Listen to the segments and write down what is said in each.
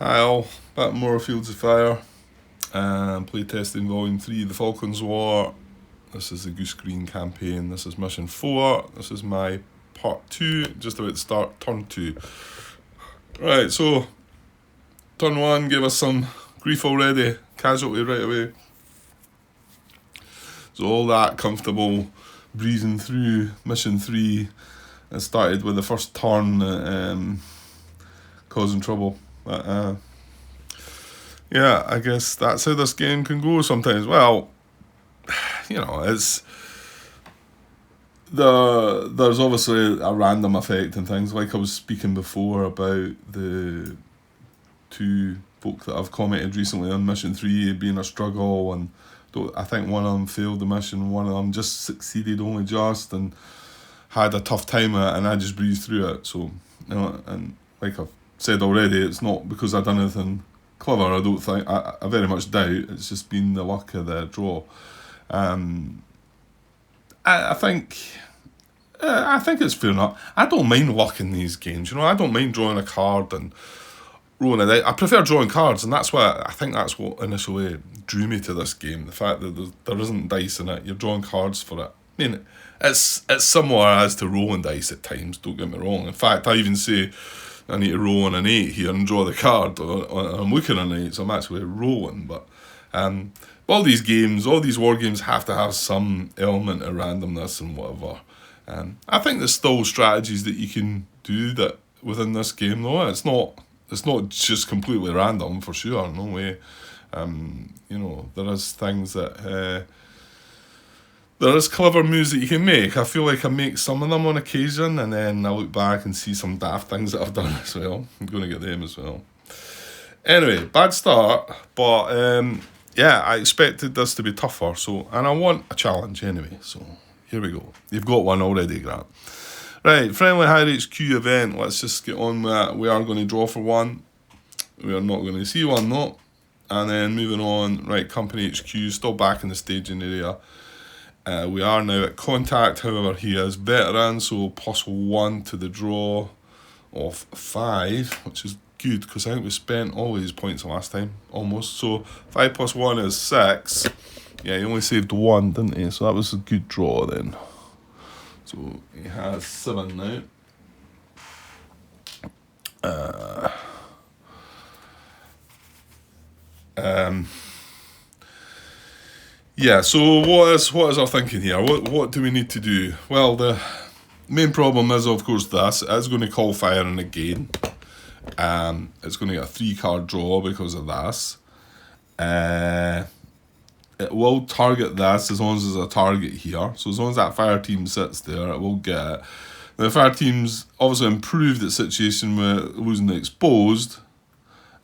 Hi all, back more Fields of Fire, playtesting Volume 3, The Falcons War. This is the Goose Green campaign, this is Mission 4, this is my Part 2, just about to start Turn 2. Right, so, Turn 1 gave us some grief already, casualty right away. So all that comfortable breezing through Mission 3, it started with the first turn causing trouble. But, yeah, I guess that's how this game can go sometimes. Well, it's there's obviously a random effect and things. Like I was speaking before about the two folk that I've commented recently on Mission 3 being a struggle, and I think one of them failed the mission, one of them just succeeded only just and had a tough time at it, and I just breezed through it. So, and like I've said already, it's not because I've done anything clever. I don't think. I very much doubt. It's just been the luck of the draw. I think it's fair enough. I don't mind luck in these games. I don't mind drawing a card and rolling a dice. I prefer drawing cards, and that's what initially drew me to this game. The fact that there isn't dice in it. You're drawing cards for it. I mean, it's similar as to rolling dice at times. Don't get me wrong. In fact, I even say I need to roll on an 8 here and draw the card. I'm looking at an 8, so I'm actually rolling. But all these games, all these war games have to have some element of randomness and whatever. I think there's still strategies that you can do that within this game, though. It's not just completely random, for sure. No way. There is things that there is clever moves that you can make. I feel like I make some of them on occasion, and then I look back and see some daft things that I've done as well. I'm going to get them as well. Anyway, bad start, but yeah, I expected this to be tougher, and I want a challenge anyway, so here we go. You've got one already, Grant. Right, friendly high HQ event, let's just get on with that. We are going to draw for one. We are not going to see one, though. And then moving on, right, company HQ, still back in the staging area. We are now at contact, however he is veteran, so +1 to the draw of 5, which is good, because I think we spent all these points last time, almost. So 5 + 1 is 6. Yeah, he only saved 1, didn't he? So that was a good draw then. So he has 7 now. Yeah, so what is our thinking here? What do we need to do? Well, the main problem is, of course, this. It's going to call firing again. It's going to get a 3-card draw because of this. It will target this as long as there's a target here. So as long as that fire team sits there, it will get it. The fire team's obviously improved its situation with losing the exposed.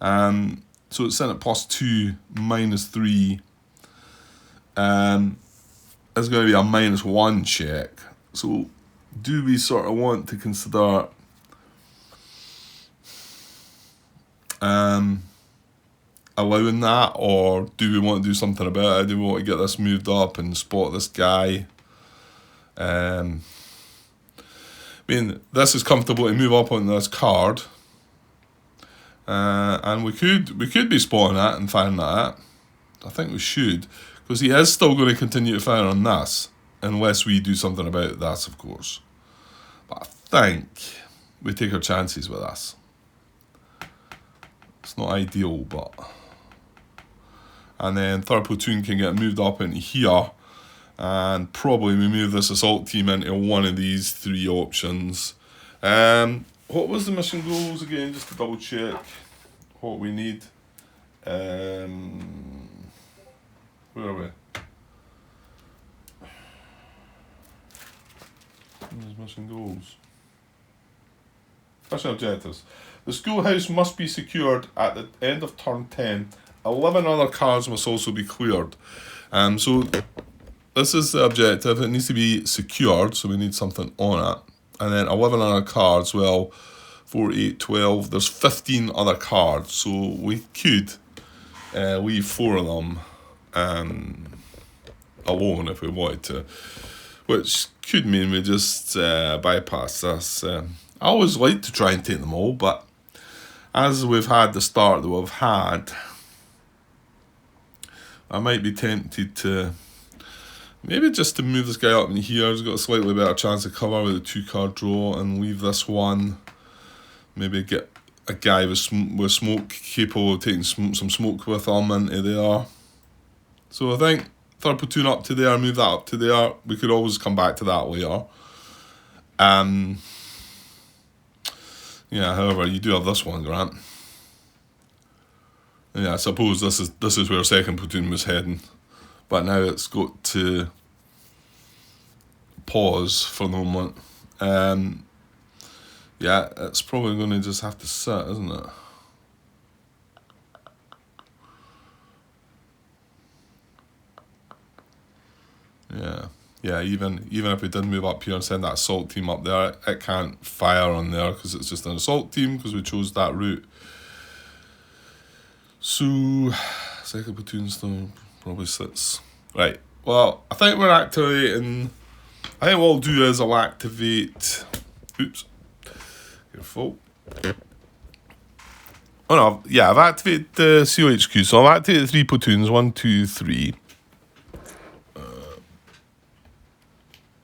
So it's sent at +2, -3. It's going to be a -1 check. So do we sort of want to consider allowing that, or do we want to do something about it? Do we want to get this moved up and spot this guy? I mean, this is comfortable to move up on this card, and we could be spotting that and firing that. I think we should, because he is still going to continue to fire on this, unless we do something about this, of course. But I think we take our chances with this. It's not ideal, but... And then 3rd platoon can get moved up into here, and probably we move this assault team into one of these 3 options. What was the mission goals again, just to double check what we need? Where are we? Where's mission goals? Mission objectives. The schoolhouse must be secured at the end of turn 10. 11 other cards must also be cleared. So this is the objective. It needs to be secured, so we need something on it. And then 11 other cards. Well, 4, 8, 12. There's 15 other cards, so we could leave 4 of them alone if we wanted to, which could mean we just bypass this. I always like to try and take them all, but as we've had the start that we've had, I might be tempted to maybe just to move this guy up in here. He's got a slightly better chance of cover with a 2-card draw, and leave this one. Maybe get a guy with smoke, capable of taking some smoke with him into there. So I think third platoon up to there, move that up to there. We could always come back to that later. Yeah, however, you do have this one, Grant. Yeah, I suppose this is where second platoon was heading. But now it's got to pause for the moment. Yeah, it's probably going to just have to sit, isn't it? Yeah. Even if we did move up here and send that assault team up there, it can't fire on there because it's just an assault team because we chose that route. So, second platoon still probably sits. Right, well, I think we're activating... I think what I'll do is I'll activate... Oops. Careful. Oh no, yeah, I've activated the COHQ, so I'll activate the 3 platoons, 1, 2, 3.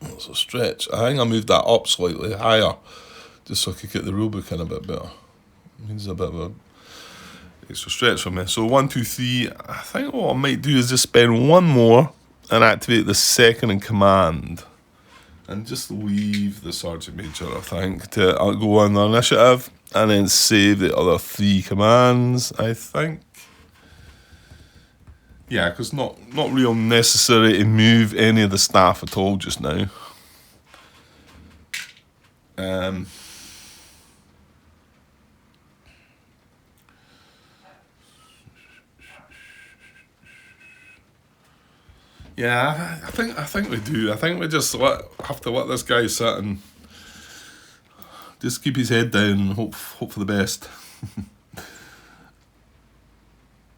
That's a stretch. I think I moved that up slightly higher, just so I could get the rulebook in a bit better. It means a bit of a extra stretch for me. So 1, 2, 3. I think what I might do is just spend one more and activate the second in command. And just leave the Sergeant Major, I think, to go on the initiative. And then save the other 3 commands, I think. Yeah, because not real necessary to move any of the staff at all just now. Yeah, I think we do. I think we just have to let this guy sit and just keep his head down and hope for the best.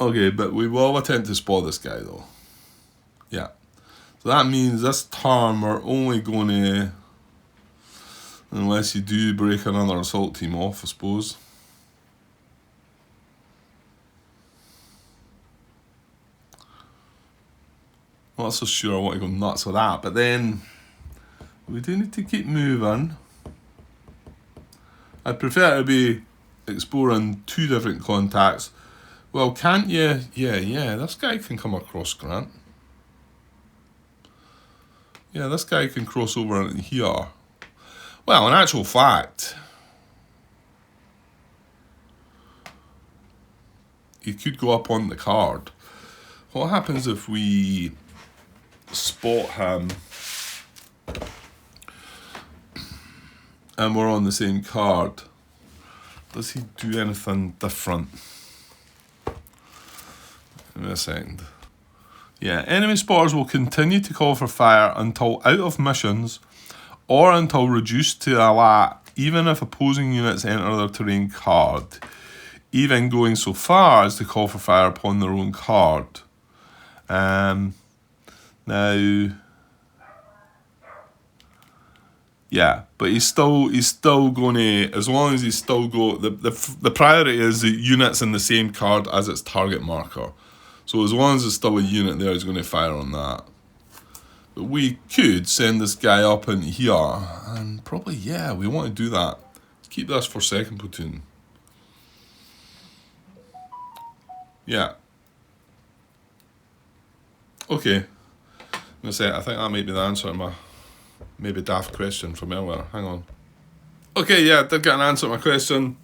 Okay, but we will attempt to spot this guy though. Yeah. So that means this turn we're only going to, unless you do break another assault team off, I suppose. Not so sure I want to go nuts with that, but then we do need to keep moving. I'd prefer to be exploring 2 different contacts. Well, can't you? Yeah, this guy can come across, Grant. Yeah, this guy can cross over into here. Well, in actual fact, he could go up on the card. What happens if we spot him and we're on the same card? Does he do anything different? Give me a second. Yeah, enemy spotters will continue to call for fire until out of missions or until reduced to a lat, even if opposing units enter their terrain card, even going so far as to call for fire upon their own card. Now, yeah, but he's still going to, as long as he's still the priority is the units in the same card as its target marker. So as long as there's still a unit there, he's going to fire on that. But we could send this guy up in here, and probably, yeah, we want to do that. Let's keep this for second platoon. Yeah. Okay. I'm going to say, I think that might be the answer to my maybe daft question from earlier. Hang on. Okay, yeah, I did get an answer to my question.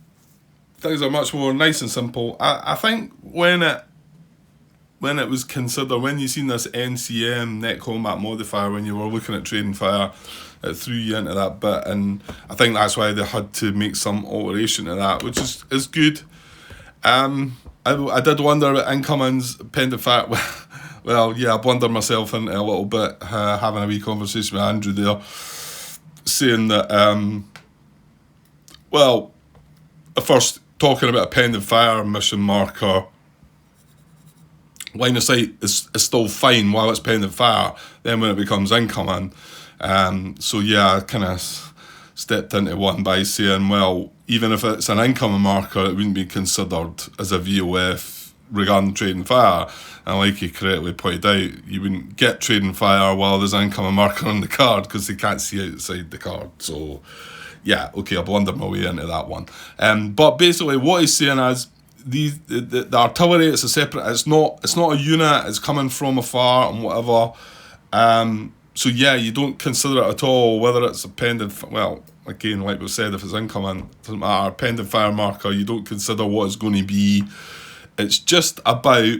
Things are much more nice and simple. I think when it was considered, when you seen this NCM, net combat modifier, when you were looking at trading fire, it threw you into that bit, and I think that's why they had to make some alteration to that, which is good. I did wonder about incoming's pending fire. Well, yeah, I blundered myself into a little bit, having a wee conversation with Andrew there, saying that, well, first talking about a pending fire mission marker, line of sight is still fine while it's pending fire, then when it becomes incoming. So yeah, I kind of stepped into one by saying, well, even if it's an incoming marker, it wouldn't be considered as a VOF regarding trading fire. And like he correctly pointed out, you wouldn't get trading fire while there's an incoming marker on the card because they can't see outside the card. So, yeah, okay, I blundered my way into that one. But basically, what he's saying is, the artillery, it's a separate, it's not a unit, it's coming from afar and whatever. So yeah, you don't consider it at all, whether it's a pending, well, again, like we said, if it's incoming, it doesn't matter, pending fire marker, you don't consider what it's going to be. It's just about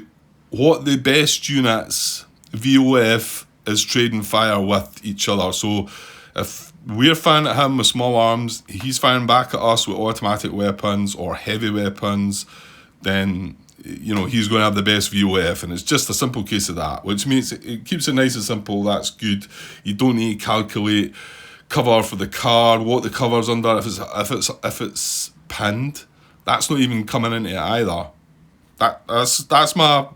what the best units, VOF, is trading fire with each other. So if we're firing at him with small arms, he's firing back at us with automatic weapons or heavy weapons, then, you know, he's going to have the best VOF, and it's just a simple case of that, which means it keeps it nice and simple. That's good. You don't need to calculate cover for the card, what the cover's under. If it's pinned, that's not even coming into it either. That's my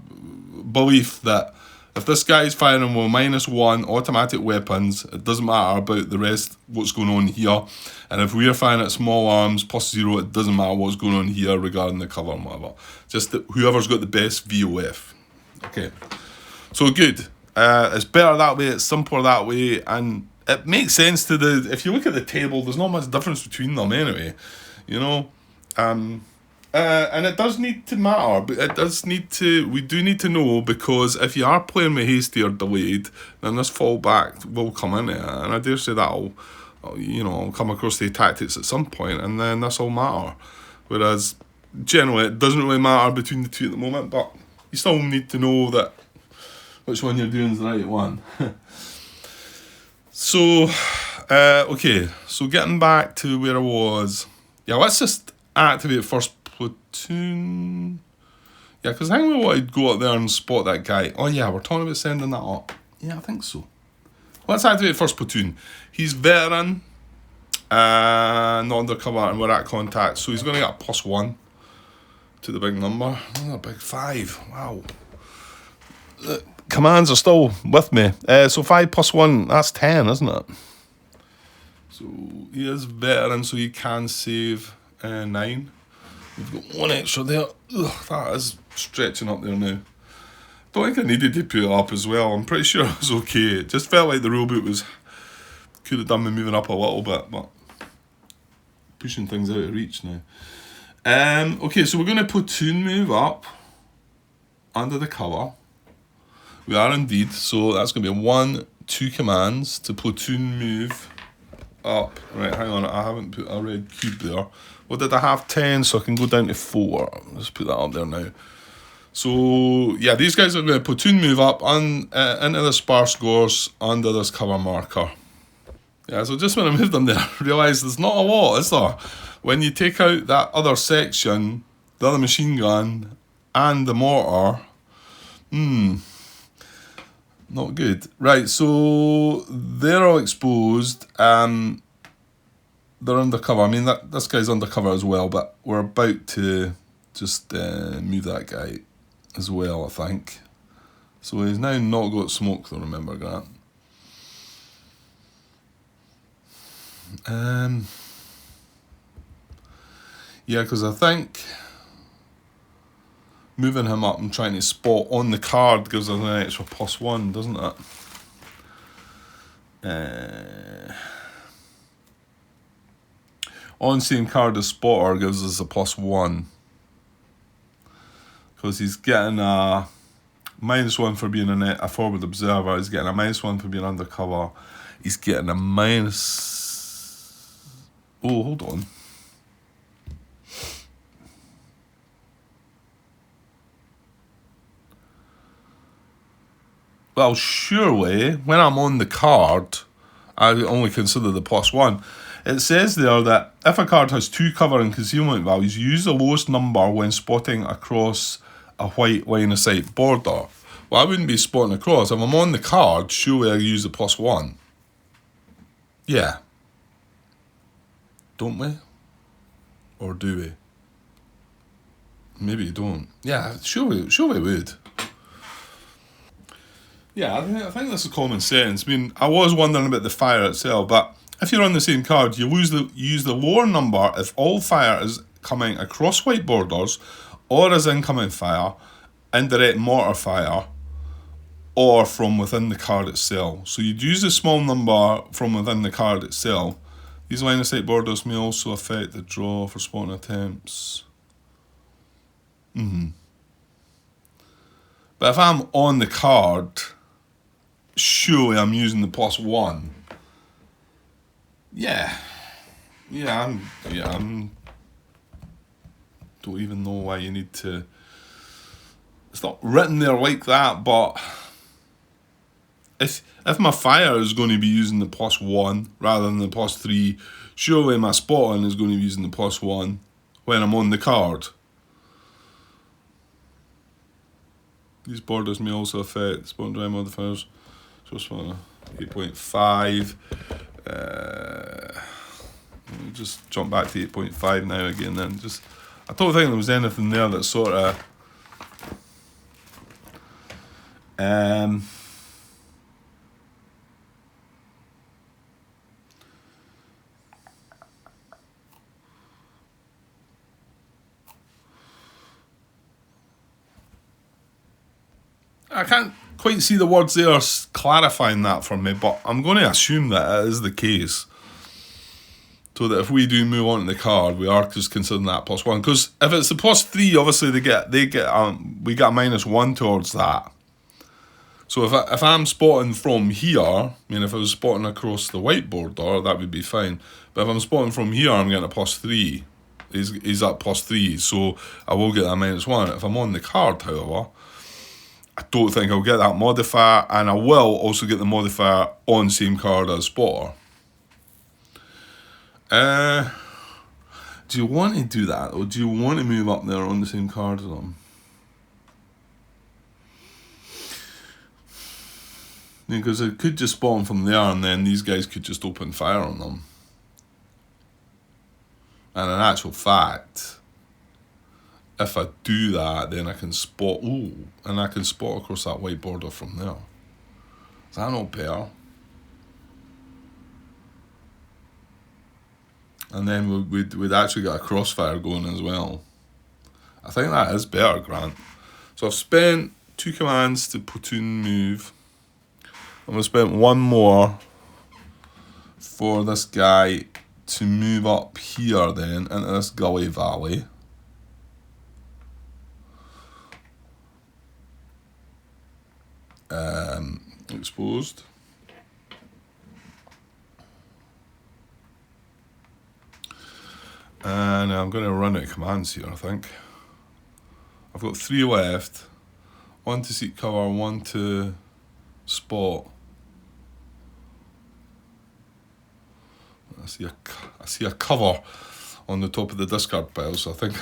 belief, that if this guy's firing with -1 automatic weapons, it doesn't matter about the rest, what's going on here. And if we're firing at small arms +0, it doesn't matter what's going on here regarding the cover and whatever. Just that whoever's got the best VOF. Okay. So good. It's better that way, it's simpler that way, and it makes sense to if you look at the table, there's not much difference between them anyway. You know? And it does need to matter, but we do need to know, because if you are playing with hasty or delayed, then this fallback will come in it, and I dare say that'll come across the tactics at some point, and then this will matter. Whereas generally it doesn't really matter between the two at the moment, but you still need to know that which one you're doing is the right one. So, okay, so getting back to where I was, yeah, let's just activate first platoon. Yeah, because I think we wanted to go up there and spot that guy. Oh yeah, we're talking about sending that up. Yeah, I think so. Let's activate first platoon. He's veteran, not undercover, and we're at contact, so he's going to get a +1 to the big number. Oh, a big 5. Wow. The commands are still with me. So 5 +1, that's 10, isn't it? So he is veteran, so he can save 9. We've got 1 extra there. Ugh, that is stretching up there now. Don't think I needed to put it up as well. I'm pretty sure it was okay. It just felt like the rulebook could have done me moving up a little bit, but pushing things out of reach now. Okay, so we're going to platoon move up under the cover. We are indeed. So that's going to be 1, 2 commands to platoon move up. Right, hang on. I haven't put a red cube there. What did I have? 10, so I can go down to 4. Let's put that up there now. So, yeah, these guys are going to platoon move up into the sparse gorse under this cover marker. Yeah, so just when I moved them there, I realised there's not a lot, is there? When you take out that other section, the other machine gun, and the mortar, not good. Right, so they're all exposed. They're undercover. I mean, this guy's undercover as well, but we're about to just move that guy as well, I think. So he's now not got smoke, though, remember, Grant. Yeah, because I think moving him up and trying to spot on the card gives us an extra +1, doesn't it? On same card as spotter gives us a +1. Because he's getting a -1 for being a forward observer. He's getting a -1 for being undercover. He's getting a Oh, hold on. Well, surely, when I'm on the card, I only consider the +1. It says there that if a card has 2 cover and concealment values, use the lowest number when spotting across a white line of sight border. Well, I wouldn't be spotting across. If I'm on the card, surely I use the +1. Yeah. Don't we? Or do we? Maybe you don't. Yeah, surely we would. Yeah, I think this is common sense. I mean, I was wondering about the fire itself, but if you're on the same card, you use the lower number if all fire is coming across white borders, or as incoming fire, indirect mortar fire, or from within the card itself. So you'd use the small number from within the card itself. These line of sight borders may also affect the draw for spotting attempts. But if I'm on the card, surely I'm using the +1. I'm don't even know why you need to. It's not written there like that, but if my fire is going to be using the +1 rather than the +3, surely my spotting is going to be using the +1 when I'm on the card. These borders may also affect spot dry modifiers. So spot 8.5. Let me just jump back to 8.5 now again. Then I don't think there was anything there that sort of. I can't quite see the words there clarifying that for me, but I'm going to assume that it is the case. So that if we do move on to the card, we are just considering that +1. Because if it's the +3, obviously we get we get a -1 towards that. So if I'm spotting from here, I mean, if I was spotting across the white border, that would be fine. But if I'm spotting from here, I'm getting a +3. He's at +3, so I will get that -1. If I'm on the card, however, I don't think I'll get that modifier, and I will also get the modifier on same card as spotter. Do you want to do that, or do you want to move up there on the same card as them? Because I could just spawn from there, and then these guys could just open fire on them. And in actual fact, if I do that, then I can spot. And I can spot across that white border from there. Is that not better? And then we'd actually get a crossfire going as well. I think that is better, Grant. So I've spent 2 commands to platoon move. I'm going to spend 1 more for this guy to move up here then into this gully valley. Exposed. And I'm going to run out of commands here, I think. I've got 3 left. 1 to seek cover, 1 to spot. I see a cover on the top of the discard pile, so I think,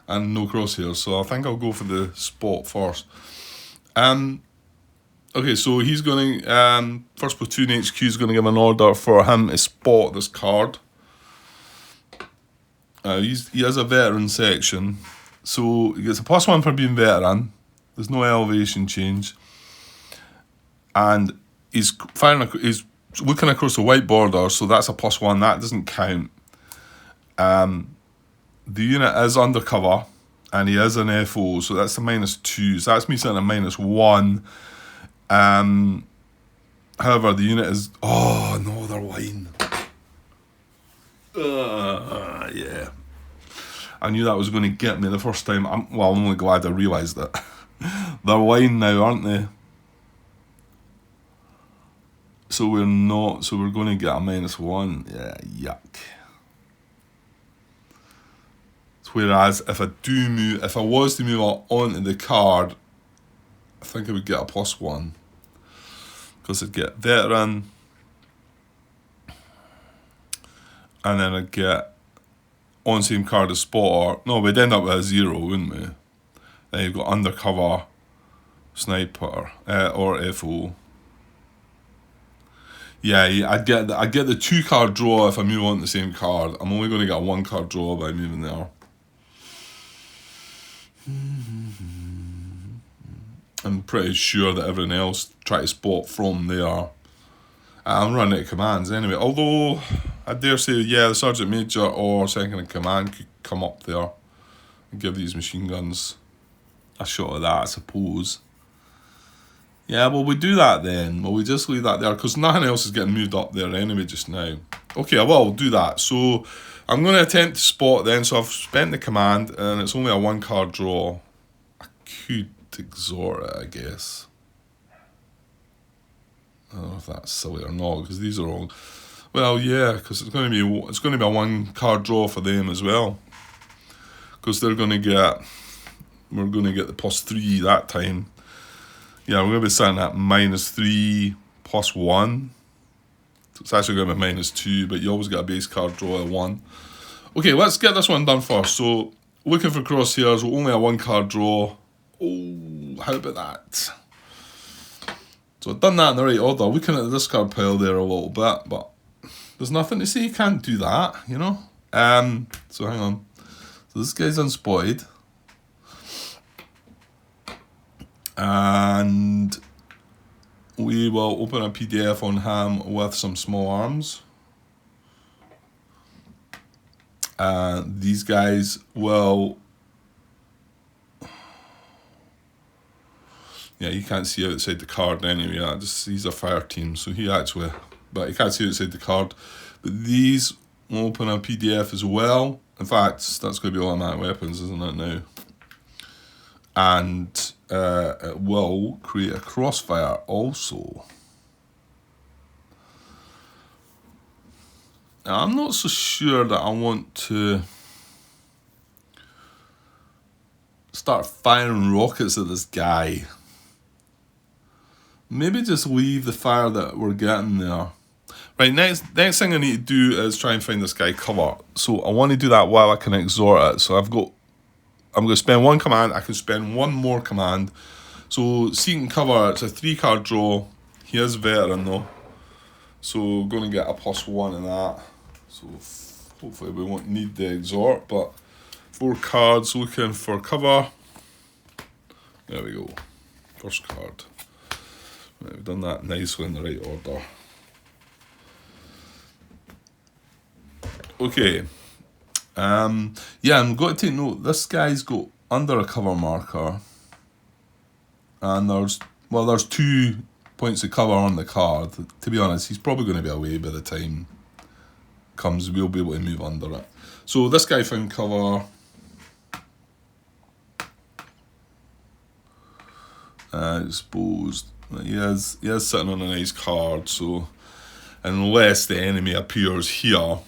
and no crosshairs, so I think I'll go for the spot first. Okay, so he's going to, first platoon HQ is going to give an order for him to spot this card. He has a veteran section, so he gets a +1 for being veteran. There's no elevation change, and he's looking across the white border, so that's a +1. That doesn't count. The unit is undercover, and he is an FO, so that's a -2. So that's me saying a -1. However, the unit is. Oh no, they're lying. Yeah. I knew that was going to get me the first time. I'm only glad I realised it. They're lying now, aren't they? So we're not. So we're going to get a -1. Yeah, yuck. Whereas if I was to move onto the card, I think I would get a +1. Because I'd get veteran, and then I'd get on same card as spotter. No, we'd end up with a 0, wouldn't we? Then you've got undercover, sniper, or FO. Yeah, I'd get the 2 card draw if I move on to the same card. I'm only going to get a 1 card draw by moving there. I'm pretty sure that everyone else try to spot from there. I'm running out of commands anyway. Although, I dare say, yeah, the Sergeant Major or Second in Command could come up there and give these machine guns a shot at that, I suppose. Yeah, well, we do that then. Well, we just leave that there, because nothing else is getting moved up there anyway just now. Okay, well, I'll do that. So, I'm going to attempt to spot then. So, I've spent the command, and it's only a 1-card draw. I could exhort it, I guess. I don't know if that's silly or not, because these are all... Well, yeah, because it's going to be a 1-card draw for them as well. Because they're going to get... We're going to get the +3 that time. Yeah, we're going to be sitting at -3 +1. So it's actually going to be -2, but you always get a base card draw at 1. Okay, let's get this one done first. So, looking for crosshairs, only a 1-card draw. Oh, how about that? So I've done that in the right order. Looking at the discard pile there a little bit, but there's nothing to say you can't do that, you know? So hang on. So this guy's unspotted. And we will open a PDF on him with some small arms. These guys will... Yeah, you can't see outside the card anyway. He's a fire team, so he actually... But you can't see outside the card. But these will open a PDF as well. In fact, that's going to be automatic weapons, isn't it now? And it will create a crossfire also. Now, I'm not so sure that I want to start firing rockets at this guy. Maybe just leave the fire that we're getting there. Right, next thing I need to do is try and find this guy cover. So I want to do that while I can exhort it. So I'm going to spend 1 command. I can spend 1 more command. So seeking cover, it's a 3-card draw. He is veteran though. So going to get a +1 in that. So hopefully we won't need the exhort, but 4 cards looking for cover. There we go. First card. Right, we've done that nicely in the right order. Okay. Yeah, I'm going to take note. This guy's got under a cover marker. And there's 2 points of cover on the card. To be honest, he's probably going to be away by the time comes. We'll be able to move under it. So this guy found cover. Exposed. He is sitting on a nice card, so unless the enemy appears here,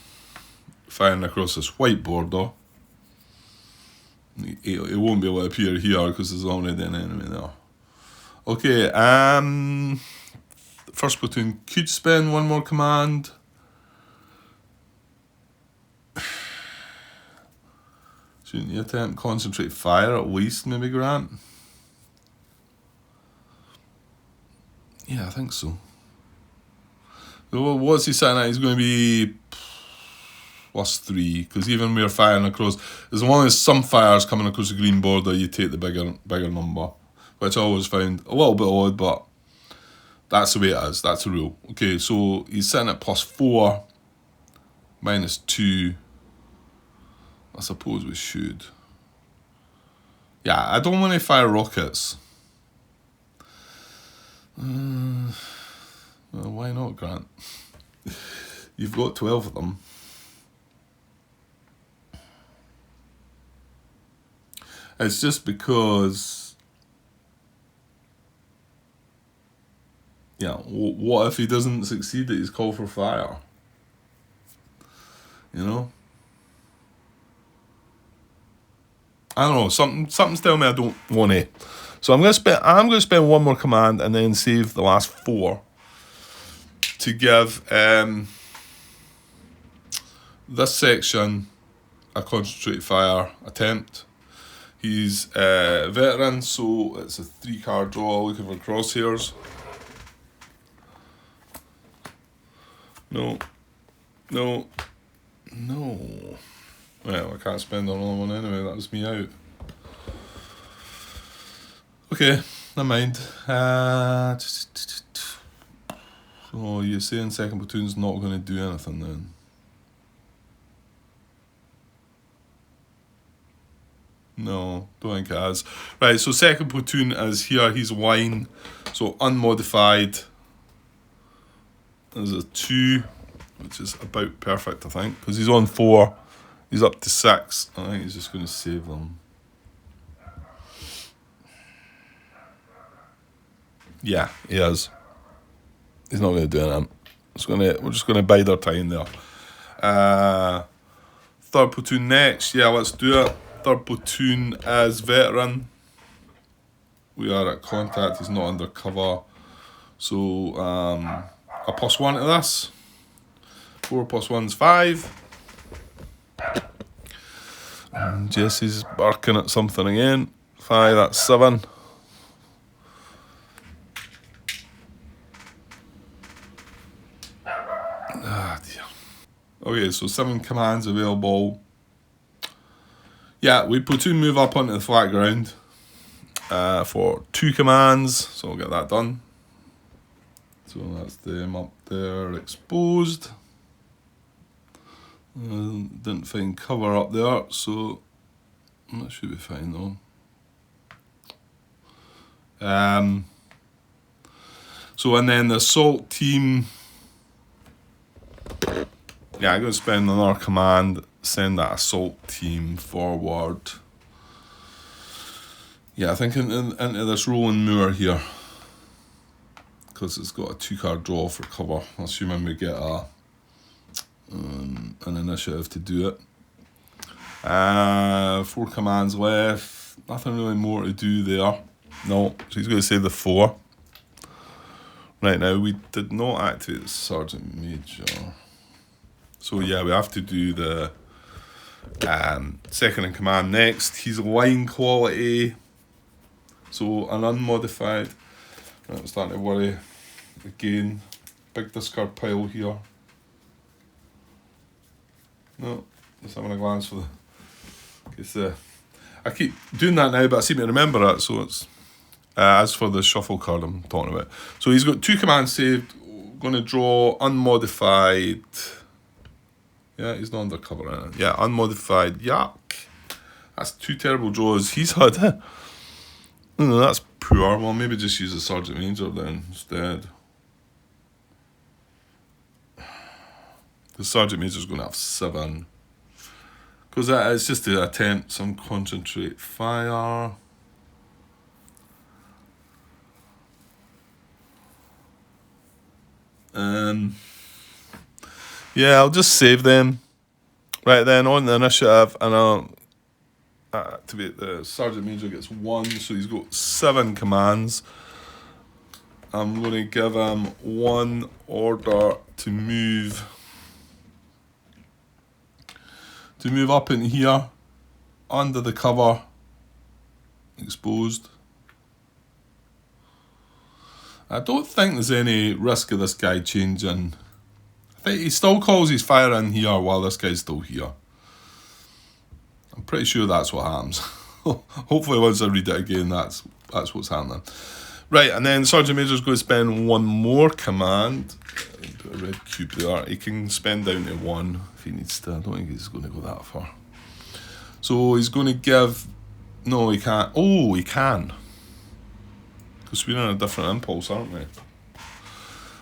firing across this white border, it won't be able to appear here because there's already an enemy there. Okay, first platoon could spend 1 more command. Shouldn't you attempt concentrate fire at least, maybe, Grant? Yeah, I think so. What's he saying at? He's going to be +3, because even when we're firing across, as long as some fire's coming across the green border, you take the bigger number, which I always found a little bit odd, but that's the way it is. That's the rule. Okay, so he's sitting at +4, -2. I suppose we should. Yeah, I don't want to fire rockets. Well, why not, Grant? You've got 12 of them. It's just because, yeah, what if he doesn't succeed at his call for fire? You know? I don't know, something's telling me I don't want to. So I'm going to spend 1 more command and then save the last 4 to give this section a concentrate fire attempt. He's a veteran, so it's a 3-card draw looking for crosshairs. No. Well, I can't spend another one anyway, that was me out. Okay, never mind. So you're saying second platoon's not going to do anything then? No, don't think it has. Right, so second platoon is here. He's wine, so unmodified. There's a 2, which is about perfect, I think, because he's on 4. He's up to 6. I think he's just going to save them. Yeah, he is. He's not going to do anything. We're just going to bide our time there. Third platoon next. Yeah, let's do it. Third platoon is veteran. We are at contact. He's not under cover. So a +1 to this. 4 + 1's 5. And Jesse's barking at something again. 5, that's 7. Ah, dear. Okay, so 7 commands available. Yeah, we platoon move up onto the flat ground for 2 commands, so we'll get that done. So that's them up there exposed. Didn't find cover up there, so that should be fine though. So and then the assault team. Yeah, I'm going to spend another command, send that assault team forward. Yeah, I think into this rolling moor here, because it's got a 2-card draw for cover, assuming we get an initiative to do it. 4 commands left, nothing really more to do there. No, so he's going to say the 4. Right, now we did not activate the Sergeant Major. So yeah, we have to do the second in command next. He's line quality, so an unmodified. Right, I'm starting to worry again. Big discard pile here. No, just having a glance for the. I keep doing that now, but I seem to remember it. So it's as for the shuffle card I'm talking about. So he's got 2 commands saved. Going to draw unmodified. Yeah, he's not undercover in it. Yeah, unmodified. Yuck. That's 2 terrible draws he's had. No, that's poor. Well, maybe just use the Sergeant Major then instead. The Sergeant Major's going to have 7. Because it's just to attempt some concentrate fire. Yeah, I'll just save them. Right then, on the initiative, and I'll activate the Sergeant Major gets 1, so he's got 7 commands. I'm going to give him 1 order to move up in here, under the cover, exposed. I don't think there's any risk of this guy changing. I think he still calls his fire in here while this guy's still here. I'm pretty sure that's what happens. Hopefully once I read it again, that's what's happening. Right, and then Sergeant Major's going to spend 1 more command. Put a red cube there. He can spend down to 1 if he needs to. I don't think he's going to go that far. So he's going to give... No, he can't. Oh, he can. Because we're in a different impulse, aren't we?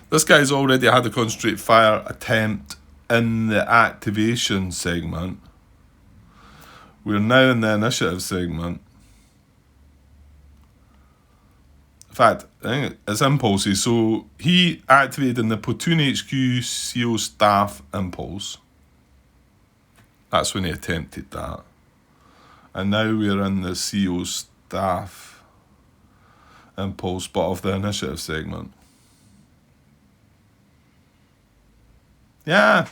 This guy's already had a concentrate fire attempt in the activation segment. We're now in the initiative segment. In fact, I think it's impulses. So he activated in the Platoon HQ CO staff impulse. That's when he attempted that. And now we're in the CO staff impulse, but of the initiative segment. Yeah.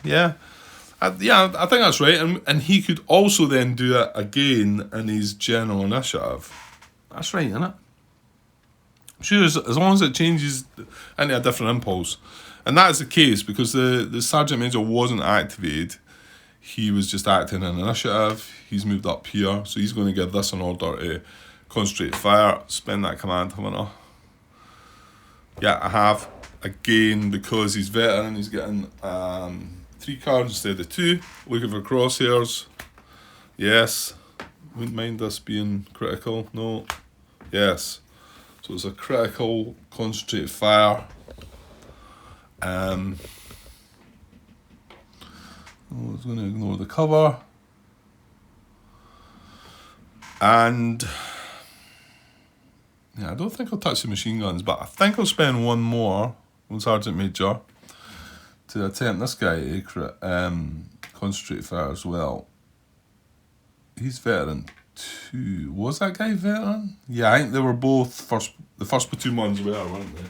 I think that's right. And he could also then do it again in his general initiative. That's right, isn't it? Sure, as long as it changes into a different impulse. And that is the case because the Sergeant Major wasn't activated. He was just acting in initiative. He's moved up here. So he's going to give this an order to concentrate fire. Spend that command, haven't I? Yeah, I have. Again, because he's veteran, he's getting 3 cards instead of 2. Looking for crosshairs. Yes. Wouldn't mind this being critical. No. Yes. So it's a critical concentrated fire. I was going to ignore the cover. And yeah, I don't think I'll touch the machine guns, but I think I'll spend 1 more on Sergeant Major to attempt this guy to concentrate fire as well. He's veteran 2. Was that guy veteran? Yeah, I think they were both the first platoon ones weren't they?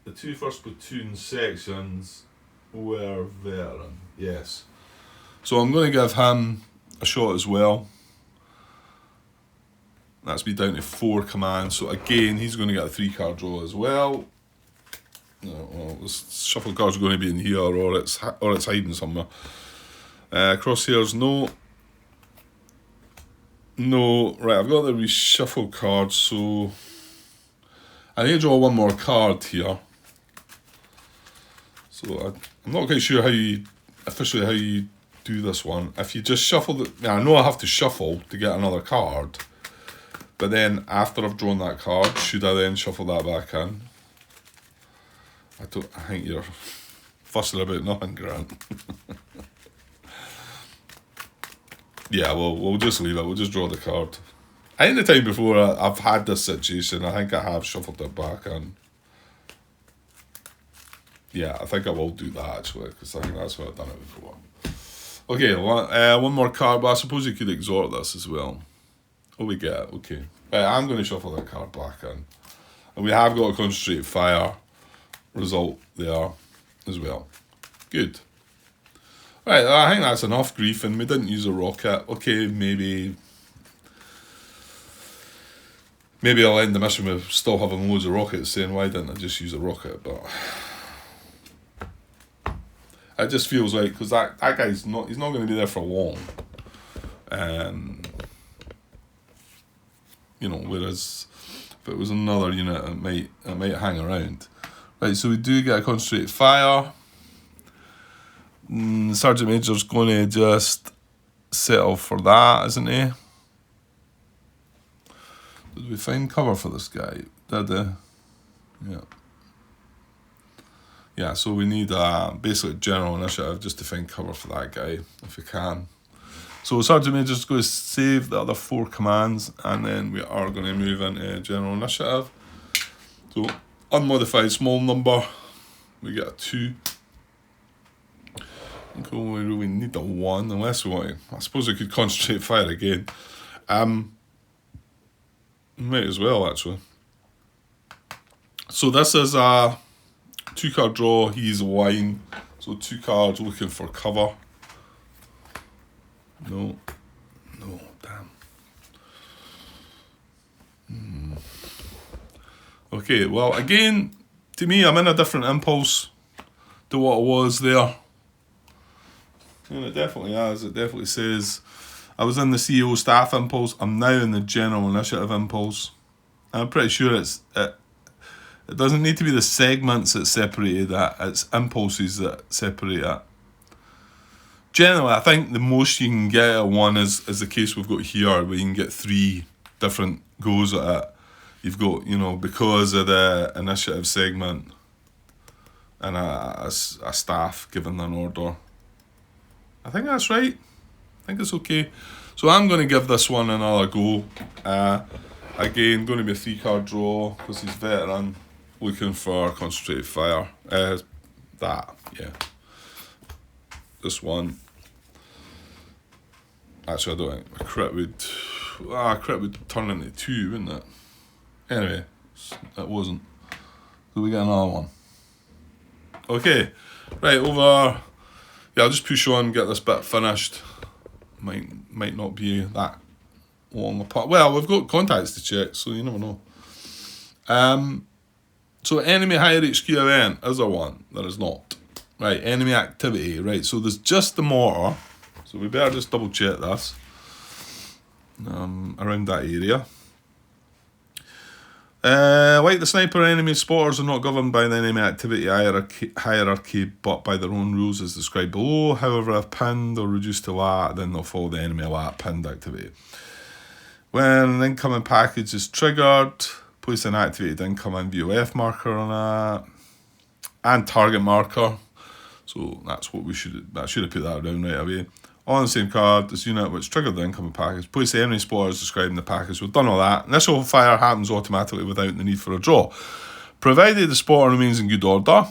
The 2 first platoon sections were veteran, yes. So I'm going to give him a shot as well. That's me down to 4 commands. So again, he's going to get a 3 card draw as well. Well, this shuffle card's going to be in here, or it's hiding somewhere. Crosshairs, no. No, right, I've got the reshuffle card, so I need to draw 1 more card here. So I'm not quite sure how you do this one. If you just shuffle I know I have to shuffle to get another card, but then after I've drawn that card, should I then shuffle that back in? I think you're fussing about nothing, Grant. Yeah, we'll just leave it. We'll just draw the card. I think the time before I've had this situation, I think I have shuffled it back in. Yeah, I think I will do that actually, because I think that's what I've done it before. Okay, 1 more card, but I suppose you could exhort this as well. Oh, we get it, okay. Right, I'm going to shuffle that card back in. And we have got a concentrated fire result there as well. Good. Right, I think that's enough griefing. We didn't use a rocket. Okay, maybe I'll end the mission with still having loads of rockets, saying why didn't I just use a rocket, but it just feels like, because that guy's he's not going to be there for long. Whereas if it was another unit, it might hang around. Right, so we do get a concentrated fire. Sergeant Major's going to just settle for that, isn't he? Did we find cover for this guy? Yeah. Yeah, so we need basically general initiative just to find cover for that guy, if we can. So Sergeant Major's going to save the other 4 commands, and then we are going to move into general initiative. So, unmodified small number, we get a 2. I think we really need a 1, unless we want to. I suppose we could concentrate fire again. Might as well, actually. So this is a 2 card draw, he's a wine. So 2 cards looking for cover. No, damn. Okay, well, again, to me, I'm in a different impulse to what it was there. And it definitely is. It definitely says I was in the CEO staff impulse. I'm now in the general initiative impulse. And I'm pretty sure it doesn't need to be the segments that separated that. It's impulses that separate it. Generally, I think the most you can get at 1 is the case we've got here, where you can get 3 different goes at it. You've got, because of the initiative segment and a staff giving an order. I think that's right. I think it's okay. So I'm going to give this one another go. Again, going to be a 3 card draw because he's veteran, looking for concentrated fire. This one. Actually, I don't think a crit would turn into 2, wouldn't it? Anyway, it wasn't. So we get another one. Okay, right, over. Yeah, I'll just push on, get this bit finished. Might not be that long apart. Well, we've got contacts to check, so you never know. So enemy higher HQ event is a 1. There is not. Right, enemy activity. Right, so there's just the mortar. So we better just double check this. Around that area. Like the sniper, enemy spotters are not governed by the enemy activity hierarchy, but by their own rules as described below. However, if pinned or reduced to lat, then they'll follow the enemy lat pinned activity. When an incoming package is triggered, place an activated incoming FOF marker on that, and target marker. So that's what I should have put that down right away. On the same card, this unit which triggered the incoming package, place the enemy spotters describing the package. We've done all that. Initial fire happens automatically without the need for a draw. Provided the spotter remains in good order,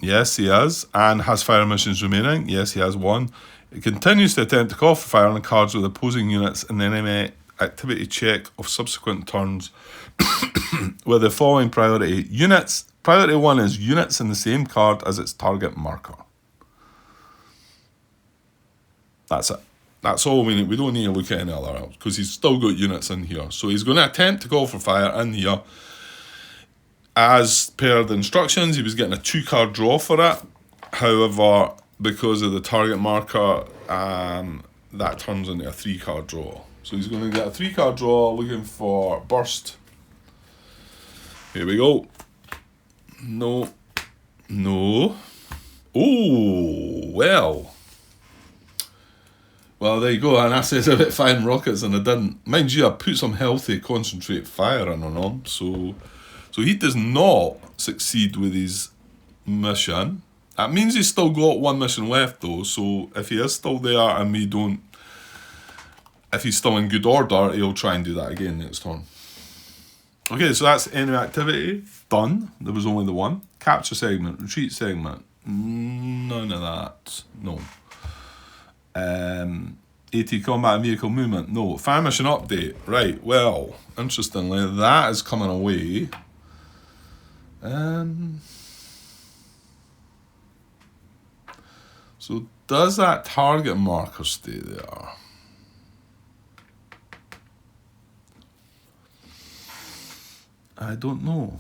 yes he is, and has fire missions remaining, yes he has one. It continues to attempt to call for fire on cards with opposing units in the enemy activity check of subsequent turns with the following priority. Units. Priority 1 is units in the same card as its target marker. That's it. That's all we need. We don't need to look at any other else because he's still got units in here. So he's going to attempt to call for fire in here. As per the instructions, he was getting a 2-card draw for it. However, because of the target marker, that turns into a 3-card draw. So he's going to get a 3-card draw looking for burst. Here we go. No. Oh, well. Well, there you go, and I said about firing rockets and I didn't. Mind you, I put some healthy concentrate fire in on him, so he does not succeed with his mission. That means he's still got 1 mission left though, so if he is still there and if he's still in good order, he'll try and do that again next turn. Okay, so that's enemy activity, done. There was only the one. Capture segment, retreat segment, none of that, no. AT combat vehicle movement, no. Fire mission update, right, well, interestingly, that is coming away. So does that target marker stay there? I don't know.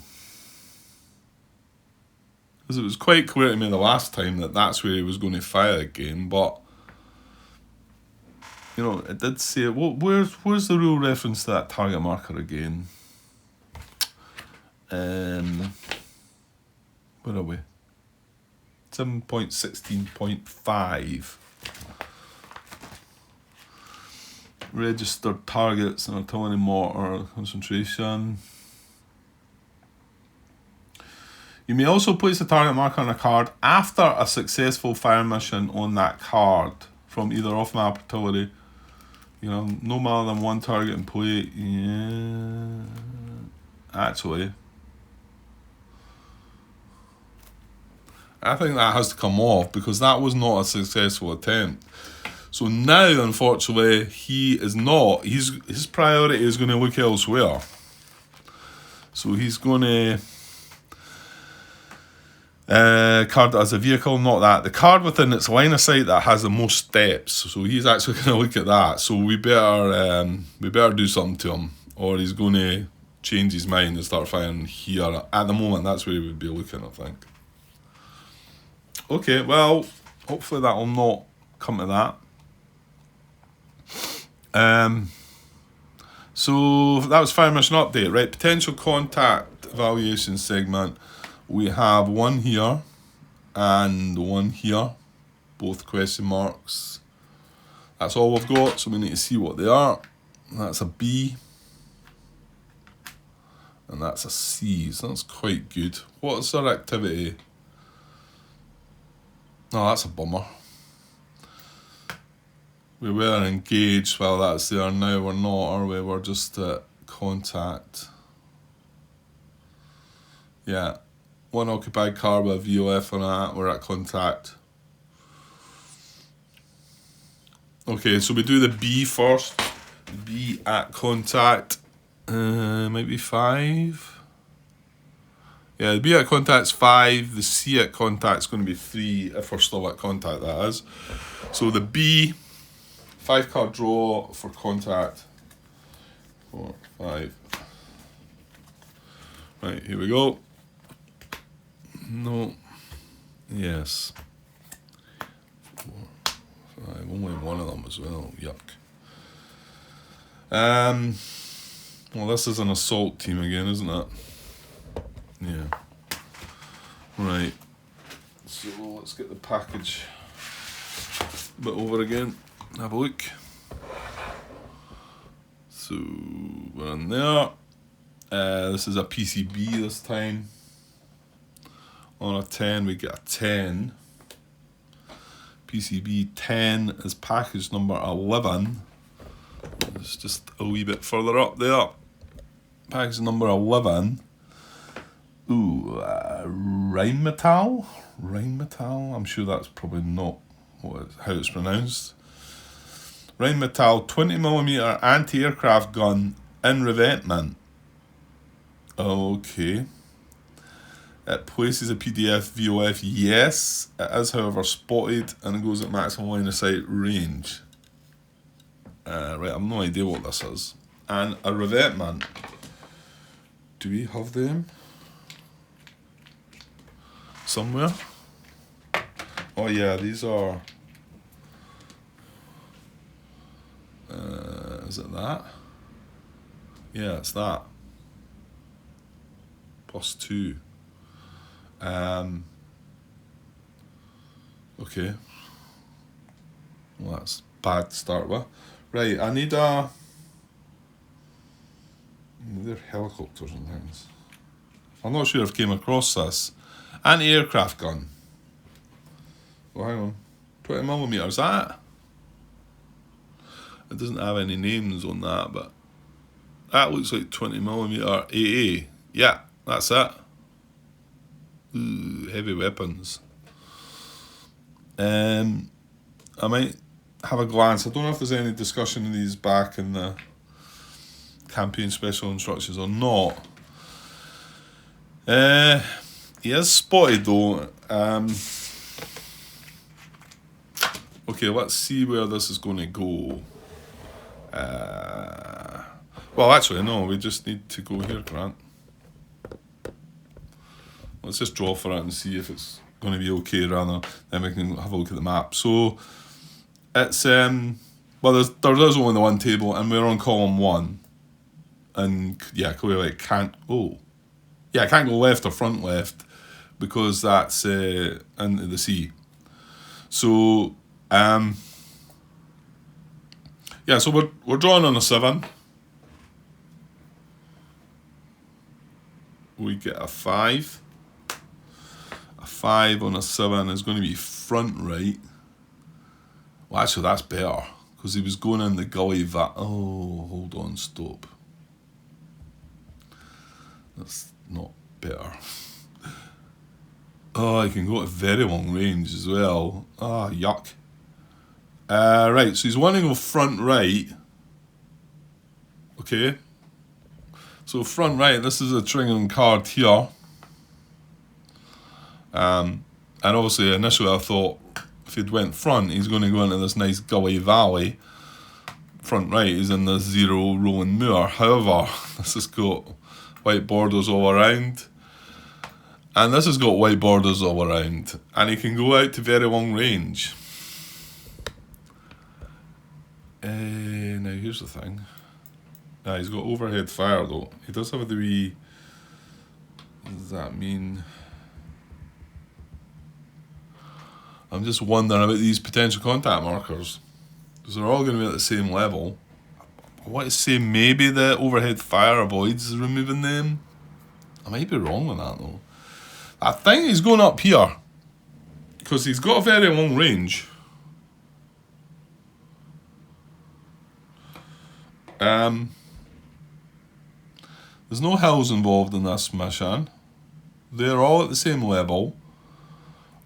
Because it was quite clear to me the last time that that's where he was going to fire again, but you know, it did say, where's the real reference to that target marker again? Where are we? 7.16.5. Registered targets and artillery mortar concentration. You may also place a target marker on a card after a successful fire mission on that card from either off-map artillery. You know, no more than 1 target in play. Yeah, actually, I think that has to come off because that was not a successful attempt. So now, unfortunately, he is not. His priority is going to look elsewhere. So he's going to card as a vehicle, not that. The card within its line of sight that has the most steps. So he's actually going to look at that. So we better do something to him, or he's going to change his mind and start firing here. At the moment, that's where he would be looking, I think. Okay, well, hopefully that will not come to that. So that was fire mission update, right? Potential contact evaluation segment. We have 1 here and 1 here, both question marks. That's all we've got, so we need to see what they are. That's a B. And that's a C, so that's quite good. What's our activity? Oh, that's a bummer. We were engaged while that's there. Now we're not, are we? We're just at contact. Yeah. 1 occupied car with VOF on that. We're at contact. Okay, so we do the B first. B at contact. Might be 5. Yeah, the B at contact's 5. The C at contact's going to be 3 if we're still at contact, that is. So the B, 5-card draw for contact. 4, 5. Right, here we go. No. Yes. 4, 5. Only 1 of them as well. Yuck. Well, this is an assault team again, isn't it? Yeah. Right. So let's get the package bit over again. Have a look. So we're in there. This is a PCB this time. On a 10 we get a 10. PCB 10 is package number 11. It's just a wee bit further up there. Package number 11. Ooh, Rheinmetall? Rheinmetall? I'm sure that's probably not how it's pronounced. Rheinmetall 20mm anti-aircraft gun in revetment. Okay. It places a PDF VOF, yes. It is, however, spotted and it goes at maximum line of sight range. Right, I've no idea what this is. And a revetment. Do we have them somewhere? Oh yeah, these are... is it that? Yeah, it's that. +2. Okay. Well, that's bad to start with. Right, I need a... They're helicopters and things. I'm not sure if I came across this. Anti-aircraft gun. Oh, hang on. 20mm, is that? It doesn't have any names on that, but that looks like 20mm AA. Yeah, that's it. Ooh, heavy weapons. I might have a glance. I don't know if there's any discussion of these back in the campaign special instructions or not. He is spotted though. Okay, let's see where this is going to go. Well, actually, no, we just need to go here, Grant. Let's just draw for it and see if it's going to be okay, rather then we can have a look at the map. So it's well, there's only the one table and we're on column 1, and yeah, clearly it can't go left or front left because that's into the sea. So yeah, so we're drawing on a 7. We get a 5. A 5 on a 7 is going to be front right. Well, actually, that's better because he was going in the gully that. Oh, hold on, stop. That's not better. Oh, he can go at very long range as well. Ah, yuck. Right, so he's wanting to go front right. Okay. So front right, this is a triggering card here. And obviously initially I thought if he'd went front, he's going to go into this nice gully valley. Front right is in this 0 rolling moor. However, this has got white borders all around. And this has got white borders all around. And he can go out to very long range. Now here's the thing. He's got overhead fire though. He does have the wee... What does that mean? I'm just wondering about these potential contact markers. Because they're all going to be at the same level. I want to say maybe the overhead fire avoids removing them. I might be wrong on that though. I think he's going up here. Because he's got a very long range. There's no hills involved in this mission. They're all at the same level.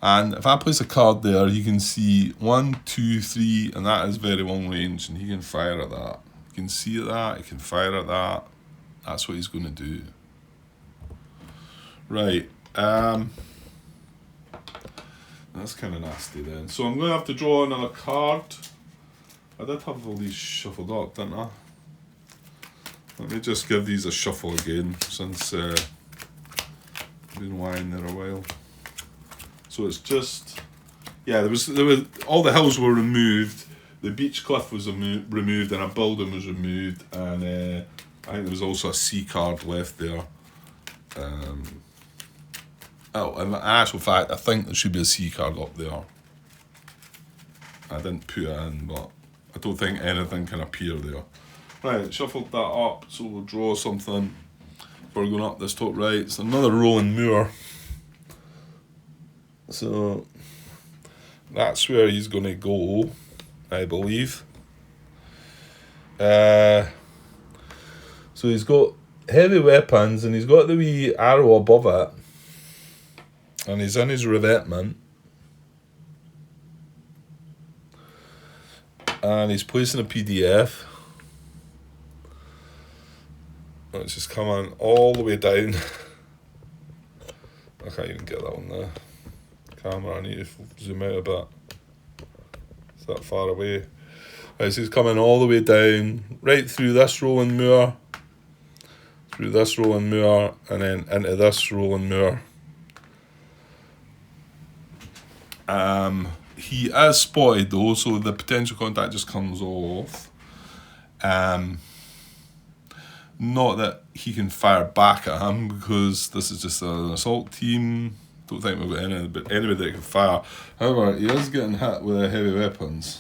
And if I place a card there, you can see 1, 2, 3, and that is very long range, and he can fire at that. You can see at that, he can fire at that. That's what he's going to do. Right. That's kind of nasty then. So I'm going to have to draw another card. I did have all these shuffled up, didn't I? Let me just give these a shuffle again, since I've been lying there a while. So it's just, yeah, there was all the hills were removed, the beach cliff was removed, and a building was removed, and I think there was also a C card left there. Oh, in actual fact, I think there should be a C card up there. I didn't put it in, but I don't think anything can appear there. Right, shuffled that up, so we'll draw something. We're going up this top right. It's another rolling moor. So that's where he's going to go, I believe. So he's got heavy weapons and he's got the wee arrow above it. And he's in his revetment. And he's placing a PDF. Which is coming all the way down. I can't even get that on the camera. I need to zoom out a bit. It's that far away. Right, so he's coming all the way down, right through this rolling moor, through this rolling moor, and then into this rolling moor. He is spotted though, so the potential contact just comes off. Not that he can fire back at him because this is just an assault team. Don't think we've got anybody that can fire. However, he is getting hit with heavy weapons.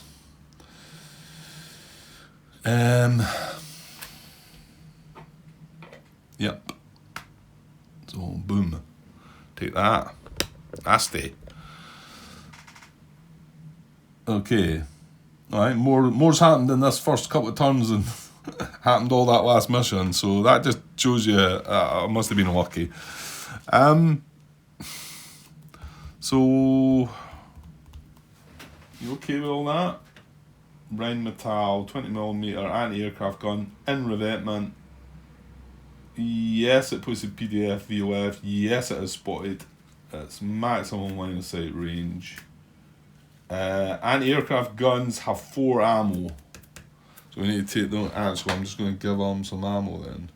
Yep. So boom, take that. Nasty. Okay. Alright, more's happened in this first couple of turns than happened all that last mission, so that just shows you I must have been lucky. So you okay with all that? Rheinmetall 20mm anti-aircraft gun in revetment. Yes, it puts a PDF VOF. Yes, it is spotted. It's maximum line of sight range. Anti-aircraft guns have 4 ammo. So we need to take them out, so I'm just going to give them some ammo then.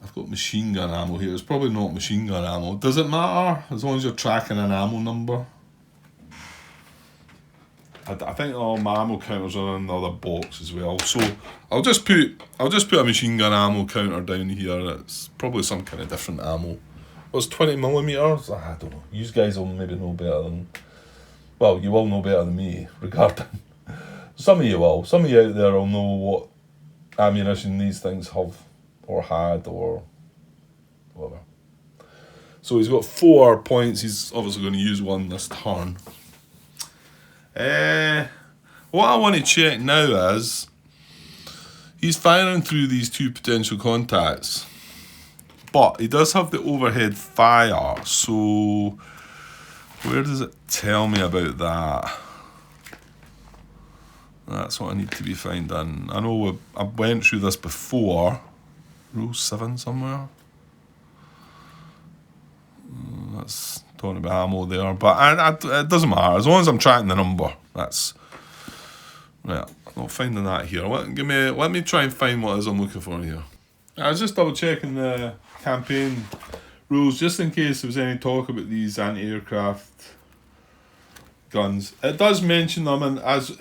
I've got machine gun ammo here. It's probably not machine gun ammo. Does it matter? As long as you're tracking an ammo number. I think all my ammo counters are in the other box as well. So I'll just put a machine gun ammo counter down here. It's probably some kind of different ammo. What's 20mm? I don't know. You guys will maybe know better than. Well, you will know better than me regarding. Some of you will. Some of you out there will know what ammunition these things have or had or whatever. So he's got 4 points. He's obviously going to use one this turn. What I want to check now is he's firing through these 2 potential contacts, but he does have the overhead fire. So where does it tell me about that? That's what I need to be finding. I know I went through this before. Rule 7 somewhere. That's talking about ammo there, but it doesn't matter as long as I'm tracking the number. That's right. I'm not finding that here. Let me try and find what it is I'm looking for here. I was just double checking the campaign rules just in case there was any talk about these anti-aircraft guns. It does mention them, and as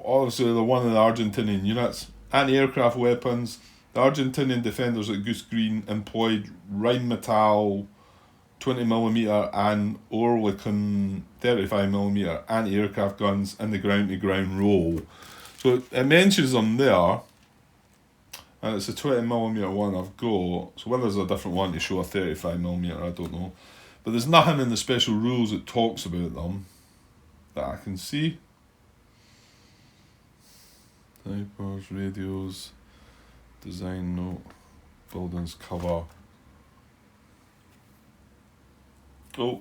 obviously they're one of the Argentinian units. Anti-aircraft weapons. The Argentinian defenders at Goose Green employed Rheinmetall 20mm and Oerlikon 35mm anti-aircraft guns in the ground-to-ground role. So it mentions them there, and it's a 20mm one I've got. So whether there's a different one to show a 35mm, I don't know. But there's nothing in the special rules that talks about them that I can see. Snipers, radios, design note, buildings cover. Oh,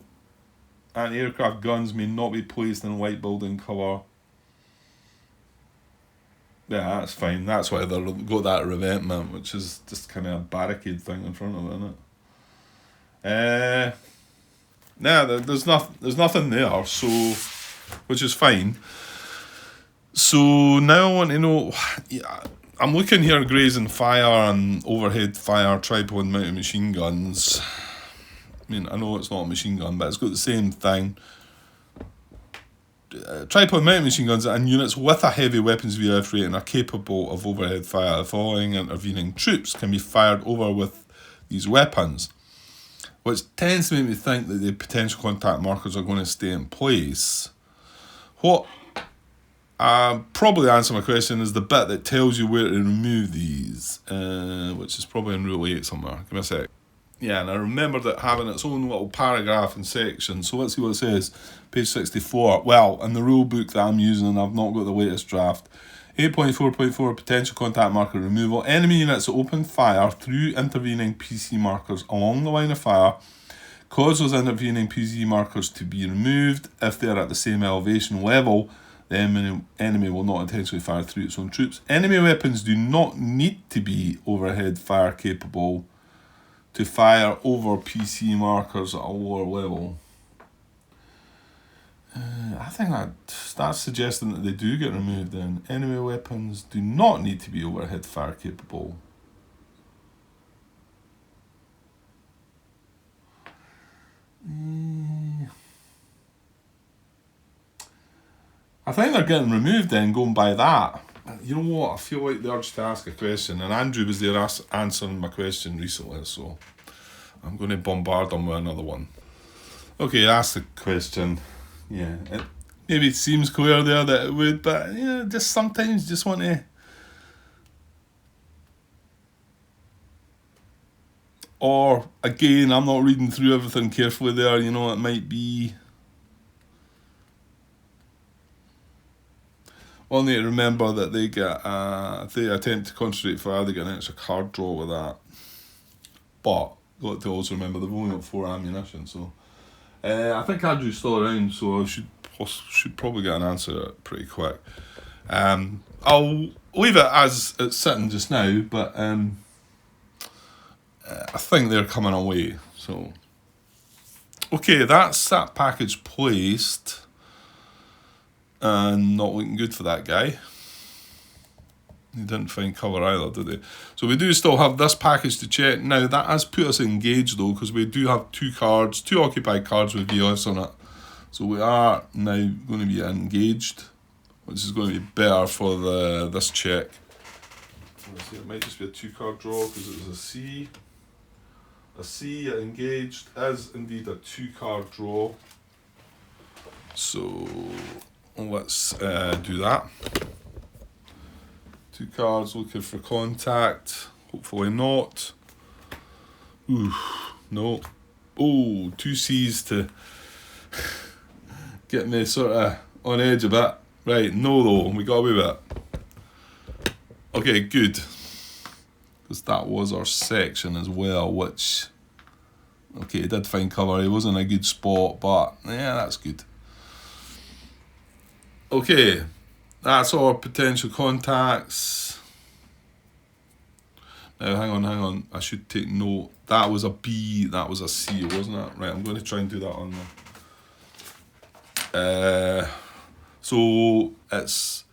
anti-aircraft guns may not be placed in white building cover. Yeah, that's fine. That's why they've got that revetment, which is just kind of a barricade thing in front of it, isn't it? There's nothing there, so which is fine. So now I want to know. Yeah, I'm looking here, grazing fire and overhead fire, tripod mounted machine guns. I mean, I know it's not a machine gun, but it's got the same thing. Tripod mounted machine guns and units with a heavy weapons VF rating are capable of overhead fire. The following intervening troops can be fired over with these weapons, which tends to make me think that the potential contact markers are going to stay in place. What probably answer my question is the bit that tells you where to remove these, which is probably in Rule 8 somewhere. Give me a sec. Yeah, and I remembered it having its own little paragraph and section. So let's see what it says. Page 64. Well, in the rule book that I'm using, I've not got the latest draft. 8.4.4 potential contact marker removal. Enemy units that open fire through intervening PC markers along the line of fire cause those intervening PC markers to be removed. If they are at the same elevation level, the enemy will not intentionally fire through its own troops. Enemy weapons do not need to be overhead fire capable to fire over PC markers at a lower level. I think that's suggesting that they do get removed then. Enemy weapons do not need to be overhead fire capable. I think they're getting removed then, going by that. You know what, I feel like the urge to ask a question, and Andrew was there answering my question recently, so I'm going to bombard him with another one. Okay, ask the question. Yeah, maybe it seems clear there that it would, but yeah, just sometimes just want to. Or again, I'm not reading through everything carefully there. You know, it might be. We'll need to remember that they get, if they attempt to concentrate fire, they get an extra card draw with that. But got to also remember they've only got 4 ammunition, so. I think Andrew's still around, so I should probably get an answer pretty quick. I'll leave it as it's sitting just now, but I think they're coming away. So, okay, that's that package placed, and not looking good for that guy. He didn't find cover either, did he? So we do still have this package to check. Now, that has put us engaged, though, because we do have 2 occupied cards with VOS on it. So we are now going to be engaged, which is going to be better for this check. Let's see, it might just be a 2-card draw because it was a C. A C engaged is indeed a 2-card draw. So let's do that. 2 cards looking for contact. Hopefully not. Ooh, no. Oh, 2 C's to get me sort of on edge a bit. Right, no though, we got away with it. Okay, good. Because that was our section as well, which... Okay, he did find cover. He wasn't in a good spot, but yeah, that's good. Okay. That's all our potential contacts. Now, hang on. I should take note. That was a B, that was a C, wasn't it? Right, I'm going to try and do that on there. So, it's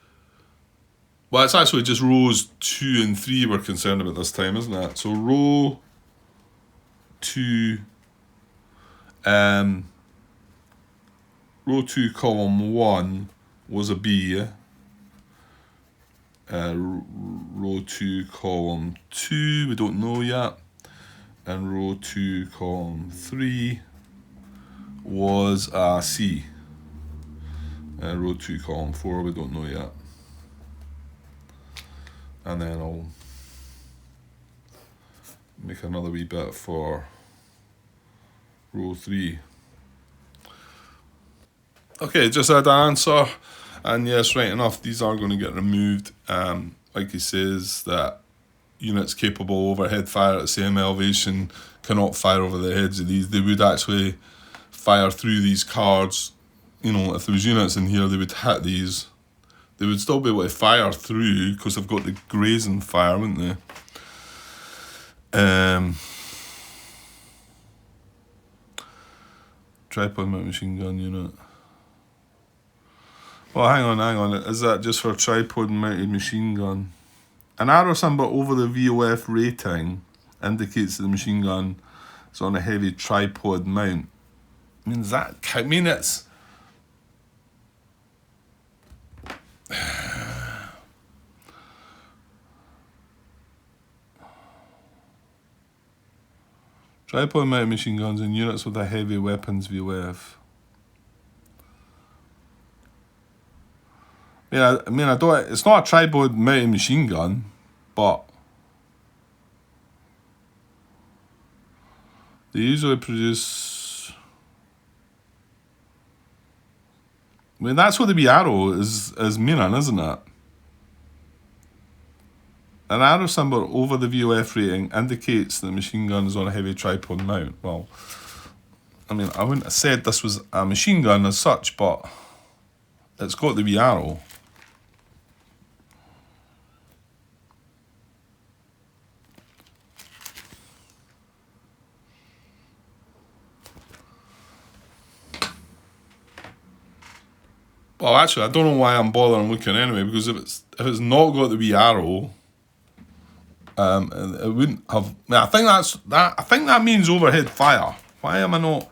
actually just rows 2 and 3 we're concerned about this time, isn't it? So, row 2, row 2, column 1 was a B, yeah? Row 2, column 2, we don't know yet. And row 2, column 3 was a C. Row 2, column 4, we don't know yet. And then I'll make another wee bit for row 3. Okay, just had an answer. And yes, right enough, these are going to get removed. Like he says, that units capable of overhead fire at the same elevation cannot fire over the heads of these. They would actually fire through these cards. You know, if there was units in here, they would hit these. They would still be able to fire through because they've got the grazing fire, wouldn't they? Tripod mount machine gun unit. Well, hang on. Is that just for a tripod-mounted machine gun? An arrow symbol over the VOF rating indicates that the machine gun is on a heavy tripod mount. It's... Tripod mounted machine guns and units with a heavy weapons VOF. I mean, I don't. It's not a tripod mounted machine gun, but they usually produce. I mean, that's what the wee arrow is meaning, isn't it? An arrow symbol over the VOF rating indicates that the machine gun is on a heavy tripod mount. Well, I mean, I wouldn't have said this was a machine gun as such, but it's got the wee arrow. Well, actually, I don't know why I'm bothering looking anyway, because if it's not got the wee arrow, it wouldn't have. I think I think that means overhead fire. Why am I not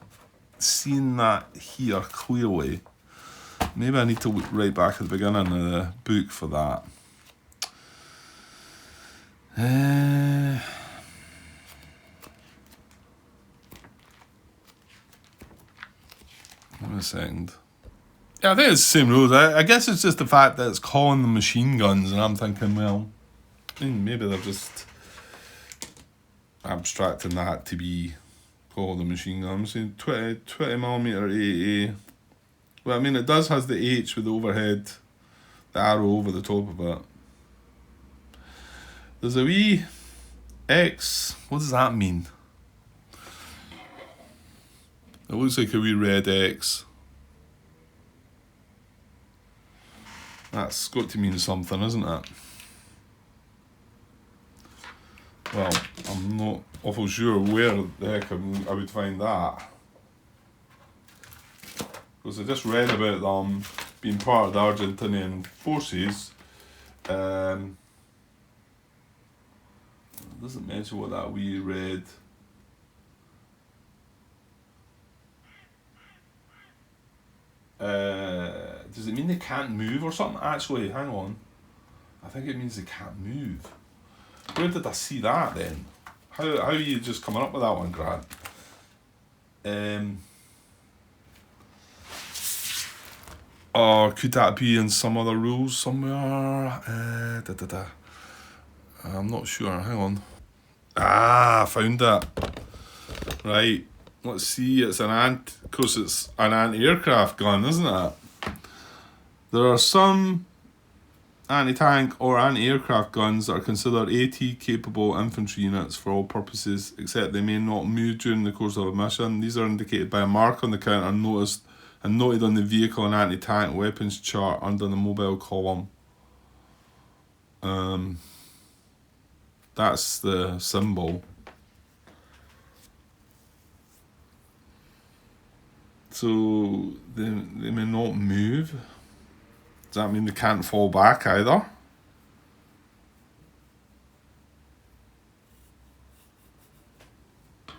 seeing that here clearly? Maybe I need to look right back at the beginning of the book for that. Wait a second. Yeah, I think it's the same rules. I guess it's just the fact that it's calling them machine guns, and I'm thinking, well, maybe they're just abstracting that to be called a machine gun. I'm saying 20mm AA. Well, I mean, it does has the H with the overhead, the arrow over the top of it. There's a wee X. What does that mean? It looks like a wee red X. That's got to mean something, isn't it? Well, I'm not awful sure where the heck I would find that. Because I just read about them being part of the Argentinian forces. It doesn't mention what that wee red. Does it mean they can't move or something? Actually, hang on. I think it means they can't move. Where did I see that then? How are you just coming up with that one, Grant? Or could that be in some other rules somewhere? I'm not sure. Hang on. I found it. Right. Let's see. It's of course, it's an anti-aircraft gun, isn't it? There are some anti-tank or anti-aircraft guns that are considered AT-capable infantry units for all purposes, except they may not move during the course of a mission. These are indicated by a mark on the counter noted on the vehicle and anti-tank weapons chart under the mobile column. That's the symbol. So they may not move. Does that mean they can't fall back either?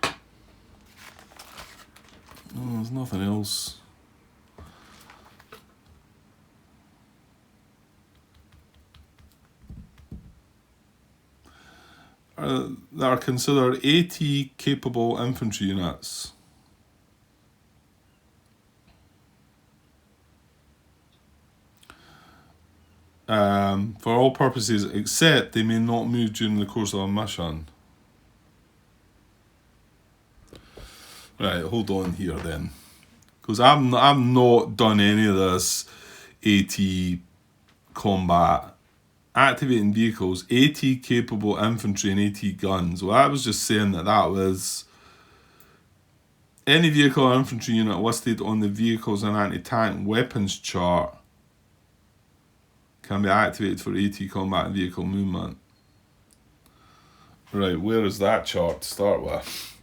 Oh, there's nothing else. That are considered AT-capable infantry units. For all purposes, except they may not move during the course of a mission. Right, hold on here then, because I've not done any of this AT combat. Activating vehicles, AT capable infantry and AT guns. Well, I was just saying that was any vehicle or infantry unit listed on the vehicles and anti-tank weapons chart can be activated for AT combat and vehicle movement. Right, where is that chart to start with?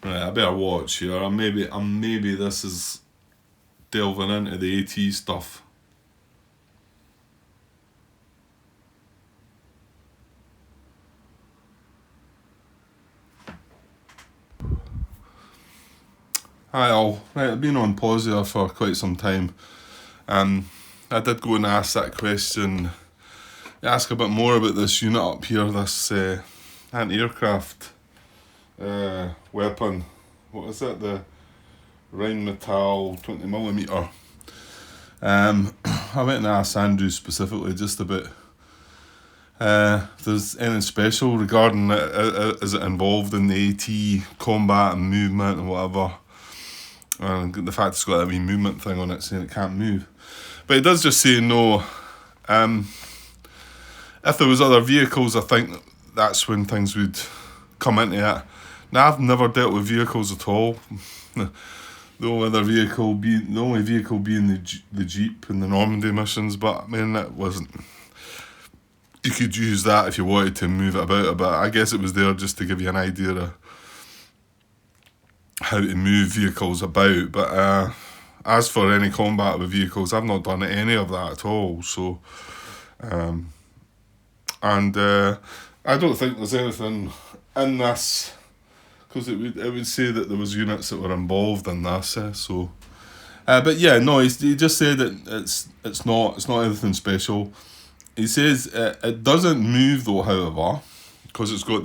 Right, I better watch here. Or maybe this is delving into the AT stuff. Hi all. Right, I've been on pause here for quite some time. I did go and ask that question, ask a bit more about this unit up here, this anti-aircraft weapon. What is it? The Rheinmetall 20mm. I went and asked Andrew specifically just about if there's anything special regarding it. Is it involved in the AT combat and movement and whatever? And the fact it's got that wee movement thing on it saying it can't move. But it does just say no. If there was other vehicles, I think that's when things would come into it. Now, I've never dealt with vehicles at all. The only vehicle being the Jeep in the Normandy missions, but I mean, it wasn't. You could use that if you wanted to move it about a bit. I guess it was there just to give you an idea of how to move vehicles about. But as for any combat with vehicles, I've not done any of that at all. So, I don't think there's anything in this, because it would say that there was units that were involved in this. But yeah, no, he just said that it's not anything special. He says it doesn't move though, however, because it's got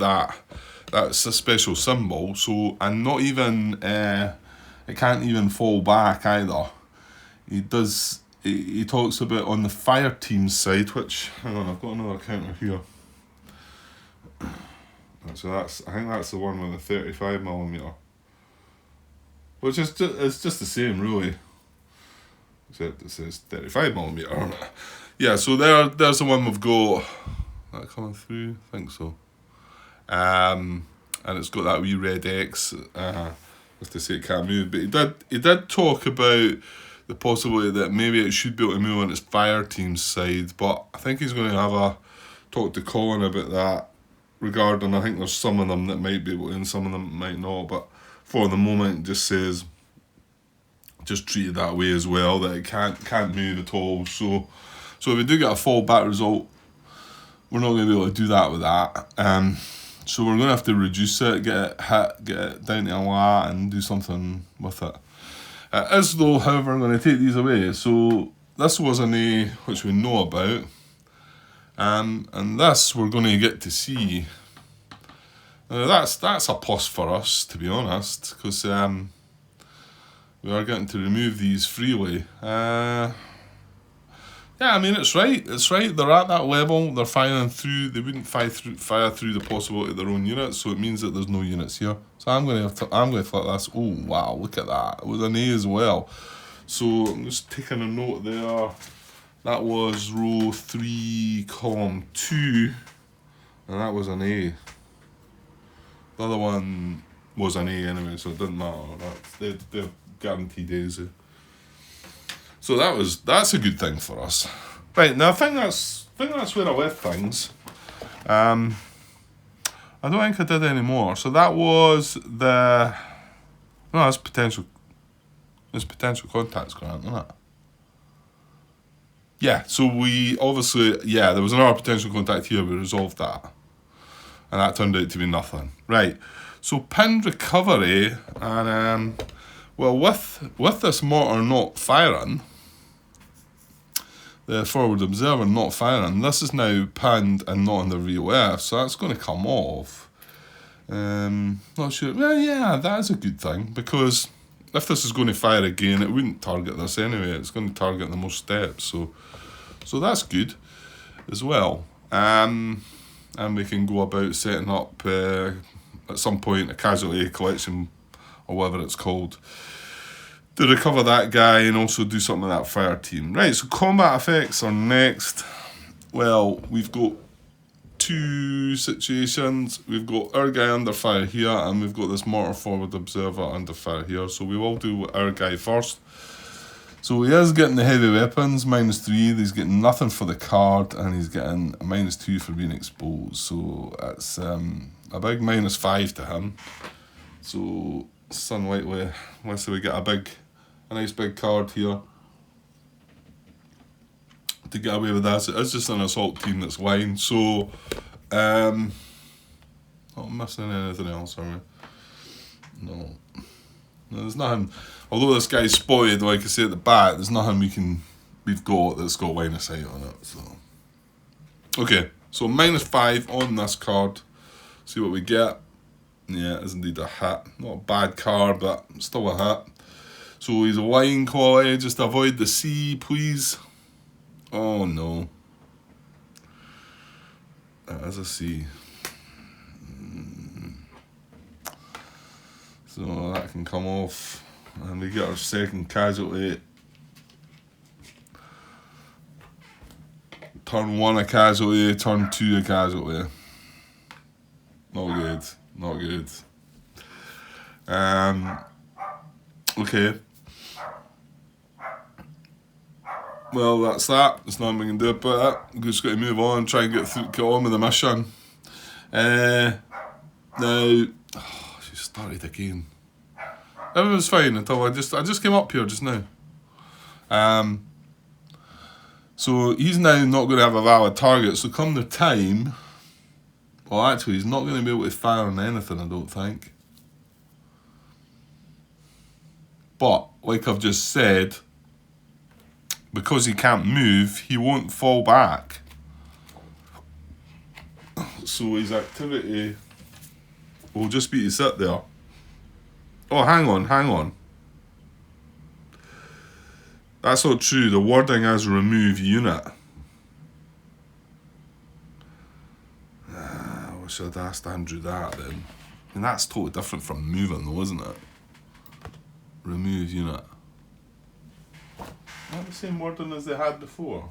that's a special symbol. So, and not even it can't even fall back either. He talks about on the fire team side, which, hang on, I've got another counter here. So I think that's the one with the 35mm, which is it's just the same really, except it says 35mm. Yeah, so there's the one we've got. That coming through, I think so. And it's got that wee red X, just to say it can't move. But he did talk about the possibility that maybe it should be able to move on its fire team side. But I think he's going to have a talk to Colin about that regarding. I think there's some of them that might be able to, and some of them might not. But for the moment, it just says just treat it that way as well, that it can't move at all. So if we do get a fallback result, we're not going to be able to do that with that. So we're going to have to reduce it, get it down to a lot, and do something with it. It is though, however, I'm going to take these away. So this was an A, which we know about. And this we're going to get to see. That's a plus for us, to be honest, because we are getting to remove these freely. Yeah, I mean, it's right. They're at that level. They're firing through. They wouldn't fire through the possibility of their own units, so it means that there's no units here. So I'm going to flip this. Oh wow, look at that! It was an A as well. So I'm just taking a note there. That was row 3, column 2, and that was an A. The other one was an A anyway, so it didn't matter. They're guaranteed A's. So that's a good thing for us. Right, now I think that's where I left things. I don't think I did any more. So that was it's potential contacts grant, isn't it? Yeah, so we obviously, there was another potential contact here, we resolved that. And that turned out to be nothing. Right, so pinned recovery, and with this mortar not firing, the forward observer not firing, this is now pinned and not in the VOF, so that's going to come off. Not sure. Well, yeah, that is a good thing, because if this is going to fire again, it wouldn't target this anyway. It's going to target the most steps, so that's good as well. And we can go about setting up at some point a casualty collection, or whatever it's called, to recover that guy and also do something with that fire team. Right, so combat effects are next. Well, we've got two situations. We've got our guy under fire here, and we've got this mortar forward observer under fire here. So we will do our guy first. So he is getting the heavy weapons, -3. He's getting nothing for the card, and he's getting a -2 for being exposed. So that's a big -5 to him. So it's unlikely, unless we get a nice big card here, to get away with that. It's just an assault team that's line. So not missing anything else, are we? No. There's nothing. Although this guy's spotted, like I say at the back, there's nothing we've got that's got line of sight on it. So okay, so -5 on this card. See what we get. Yeah, it is indeed a hit. Not a bad card, but still a hit. So he's a line quality. Just avoid the C, please. Oh no. That is a C. So that can come off. And we get our second casualty. Turn 1 a casualty, turn 2 a casualty. Not good. Not good. Okay. Well, that's that. There's nothing we can do about it. We've just got to move on, try and get on with the mission. Now, she started again. Everything was fine until I just came up here just now. So he's now not going to have a valid target. So come the time, well, actually, he's not going to be able to fire on anything, I don't think. But like I've just said, because he can't move, he won't fall back. So his activity will just be to sit there. Oh, hang on. That's not true. The wording is remove unit. I wish I'd asked Andrew that then. I mean, that's totally different from moving though, isn't it? Remove unit. Not the same wording as they had before.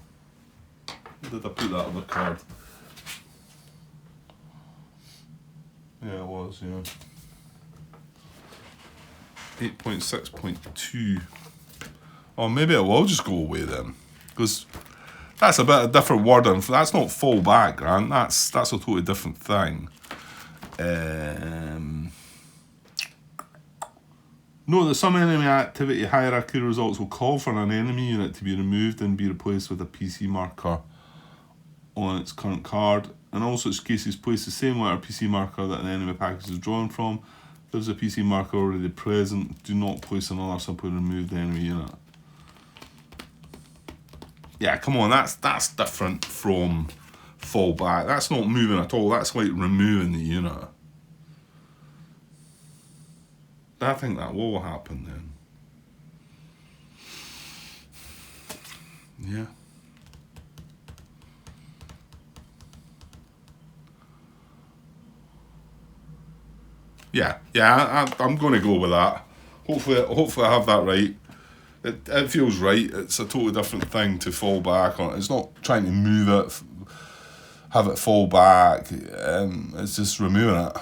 Where did I put that on the card? Yeah, it was, yeah. 8.6.2. Oh, maybe it will just go away then. Because that's a bit of different wording. That's not fall back, Grant. That's a totally different thing. Note that some enemy activity hierarchy results will call for an enemy unit to be removed and be replaced with a PC marker on its current card. In all such cases, place the same letter PC marker that an enemy package is drawn from. If there's a PC marker already present, do not place another, simply remove the enemy unit. Yeah, come on, that's different from fall back. That's not moving at all. That's like removing the unit. I think that will happen then. Yeah. Yeah, I'm going to go with that. Hopefully I have that right. It feels right. It's a totally different thing to fall back on. It's not trying to move it, have it fall back. It's just removing it.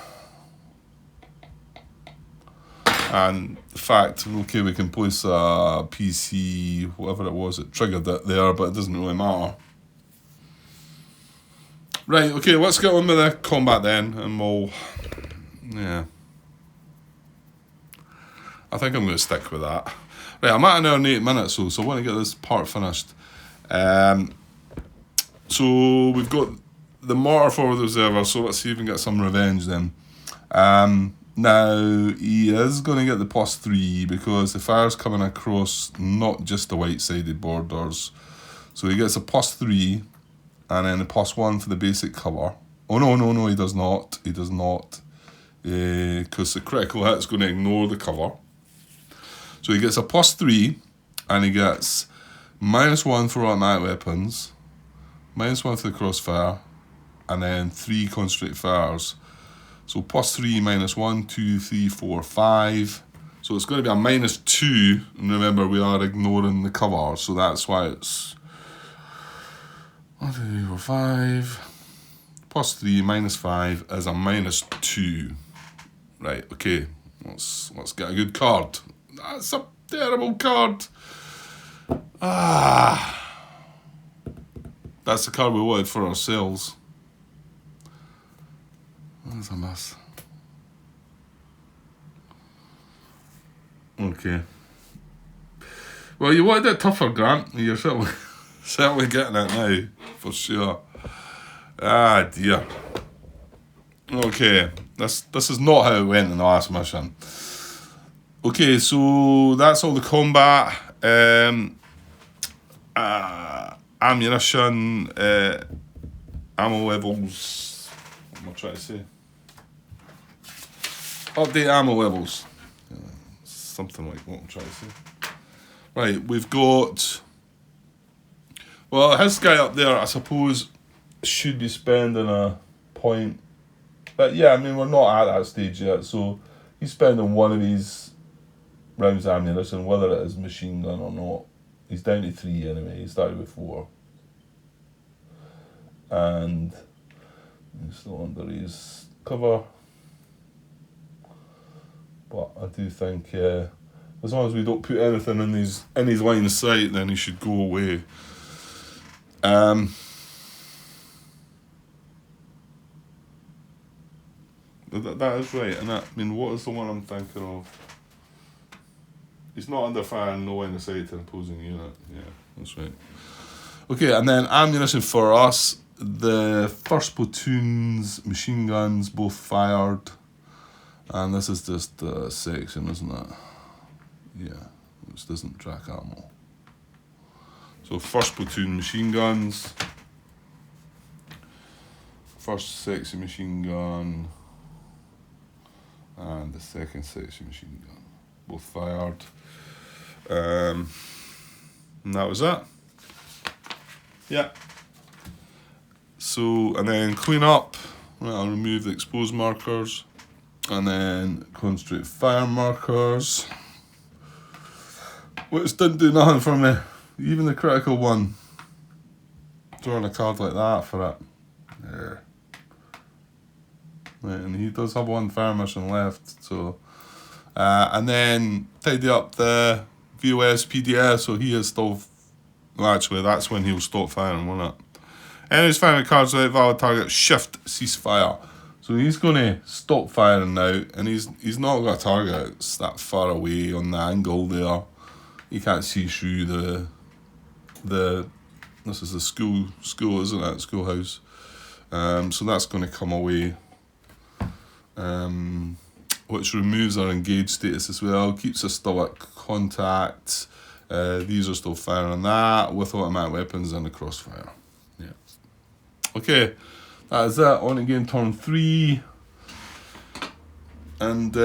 And the fact, okay, we can place a PC, whatever it was, it triggered it there, but it doesn't really matter. Right, okay, let's get on with the combat then, and we'll, yeah. I think I'm going to stick with that. Right, I'm at an hour and 8 minutes, so I want to get this part finished. So we've got the mortar for the observer, so let's see if we can get some revenge then. Now, he is going to get the +3 because the fire's coming across not just the white-sided borders. So he gets a +3 and then a +1 for the basic colour. Oh, no, he does not. He does not. Because the critical hit's going to ignore the cover. So he gets a +3 and he gets -1 for automatic weapons, -1 for the crossfire, and then 3 concentrated fires. So +3, -1, 2, 3, 4, 5. So it's going to be a -2. And remember, we are ignoring the cover, so that's why it's 1, 2, 3, 4, 5. +3, -5 is a -2. Right, okay. Let's get a good card. That's a terrible card. That's the card we wanted for ourselves. That's a mess. Okay. Well, you wanted it tougher, Grant. You're certainly getting it now, for sure. Ah, dear. Okay. This is not how it went in the last mission. Okay, so that's all the combat. Ammunition, ammo levels. What am I trying to say? Update ammo levels. Something like what I'm trying to say. Right, we've got. Well, his guy up there, I suppose, should be spending a point. But yeah, I mean, we're not at that stage yet, so he's spending one of his rounds of ammunition, whether it is machine gun or not. He's down to 3 anyway, he started with 4. And he's still under his cover. But I do think, as long as we don't put anything in his line of sight, then he should go away. That is right, and I mean, what is the one I'm thinking of? He's not under fire and no line of sight to an opposing unit. Yeah, that's right. Okay, and then ammunition for us. The first platoon's machine guns both fired. And this is just a section, isn't it? Yeah, which doesn't track ammo. So first platoon machine guns. First section machine gun. And the second section machine gun. Both fired. And that was it. Yeah. So, and then clean up. Right, I'll remove the exposed markers. And then concentrate fire markers. Which didn't do nothing for me. Even the critical one. Drawing a card like that for it. Yeah. Right, and he does have one fire mission left, so. And then tidy up the VOS PDS, so he is still. Well, actually, that's when he'll stop firing, won't it? Enemies firing cards without valid target, shift ceasefire. So he's going to stop firing now, and he's not got a target. It's that far away on the angle there. You can't see through the. This is the school, isn't it? Schoolhouse. So that's going to come away. Which removes our engaged status as well. Keeps us still at contact. These are still firing on that with automatic weapons and the crossfire. Yeah. Okay, that is it. On again, turn 3. And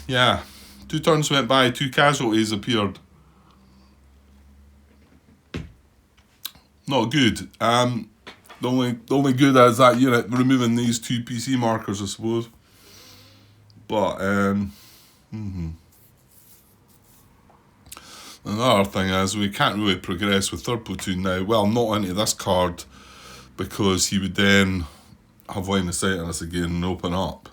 yeah, 2 turns went by, 2 casualties appeared. Not good. The only good is that unit removing these 2 PC markers, I suppose. But another thing is we can't really progress with 3rd platoon now. Well, not into this card, because he would then have line of sight on us again and open up.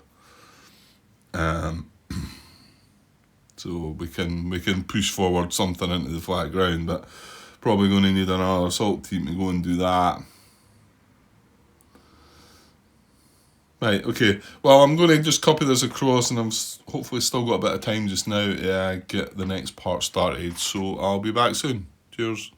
So we can push forward something into the flat ground, but probably going to need another assault team to go and do that. Right, okay. Well, I'm going to just copy this across, and I've hopefully still got a bit of time just now to get the next part started. So I'll be back soon. Cheers.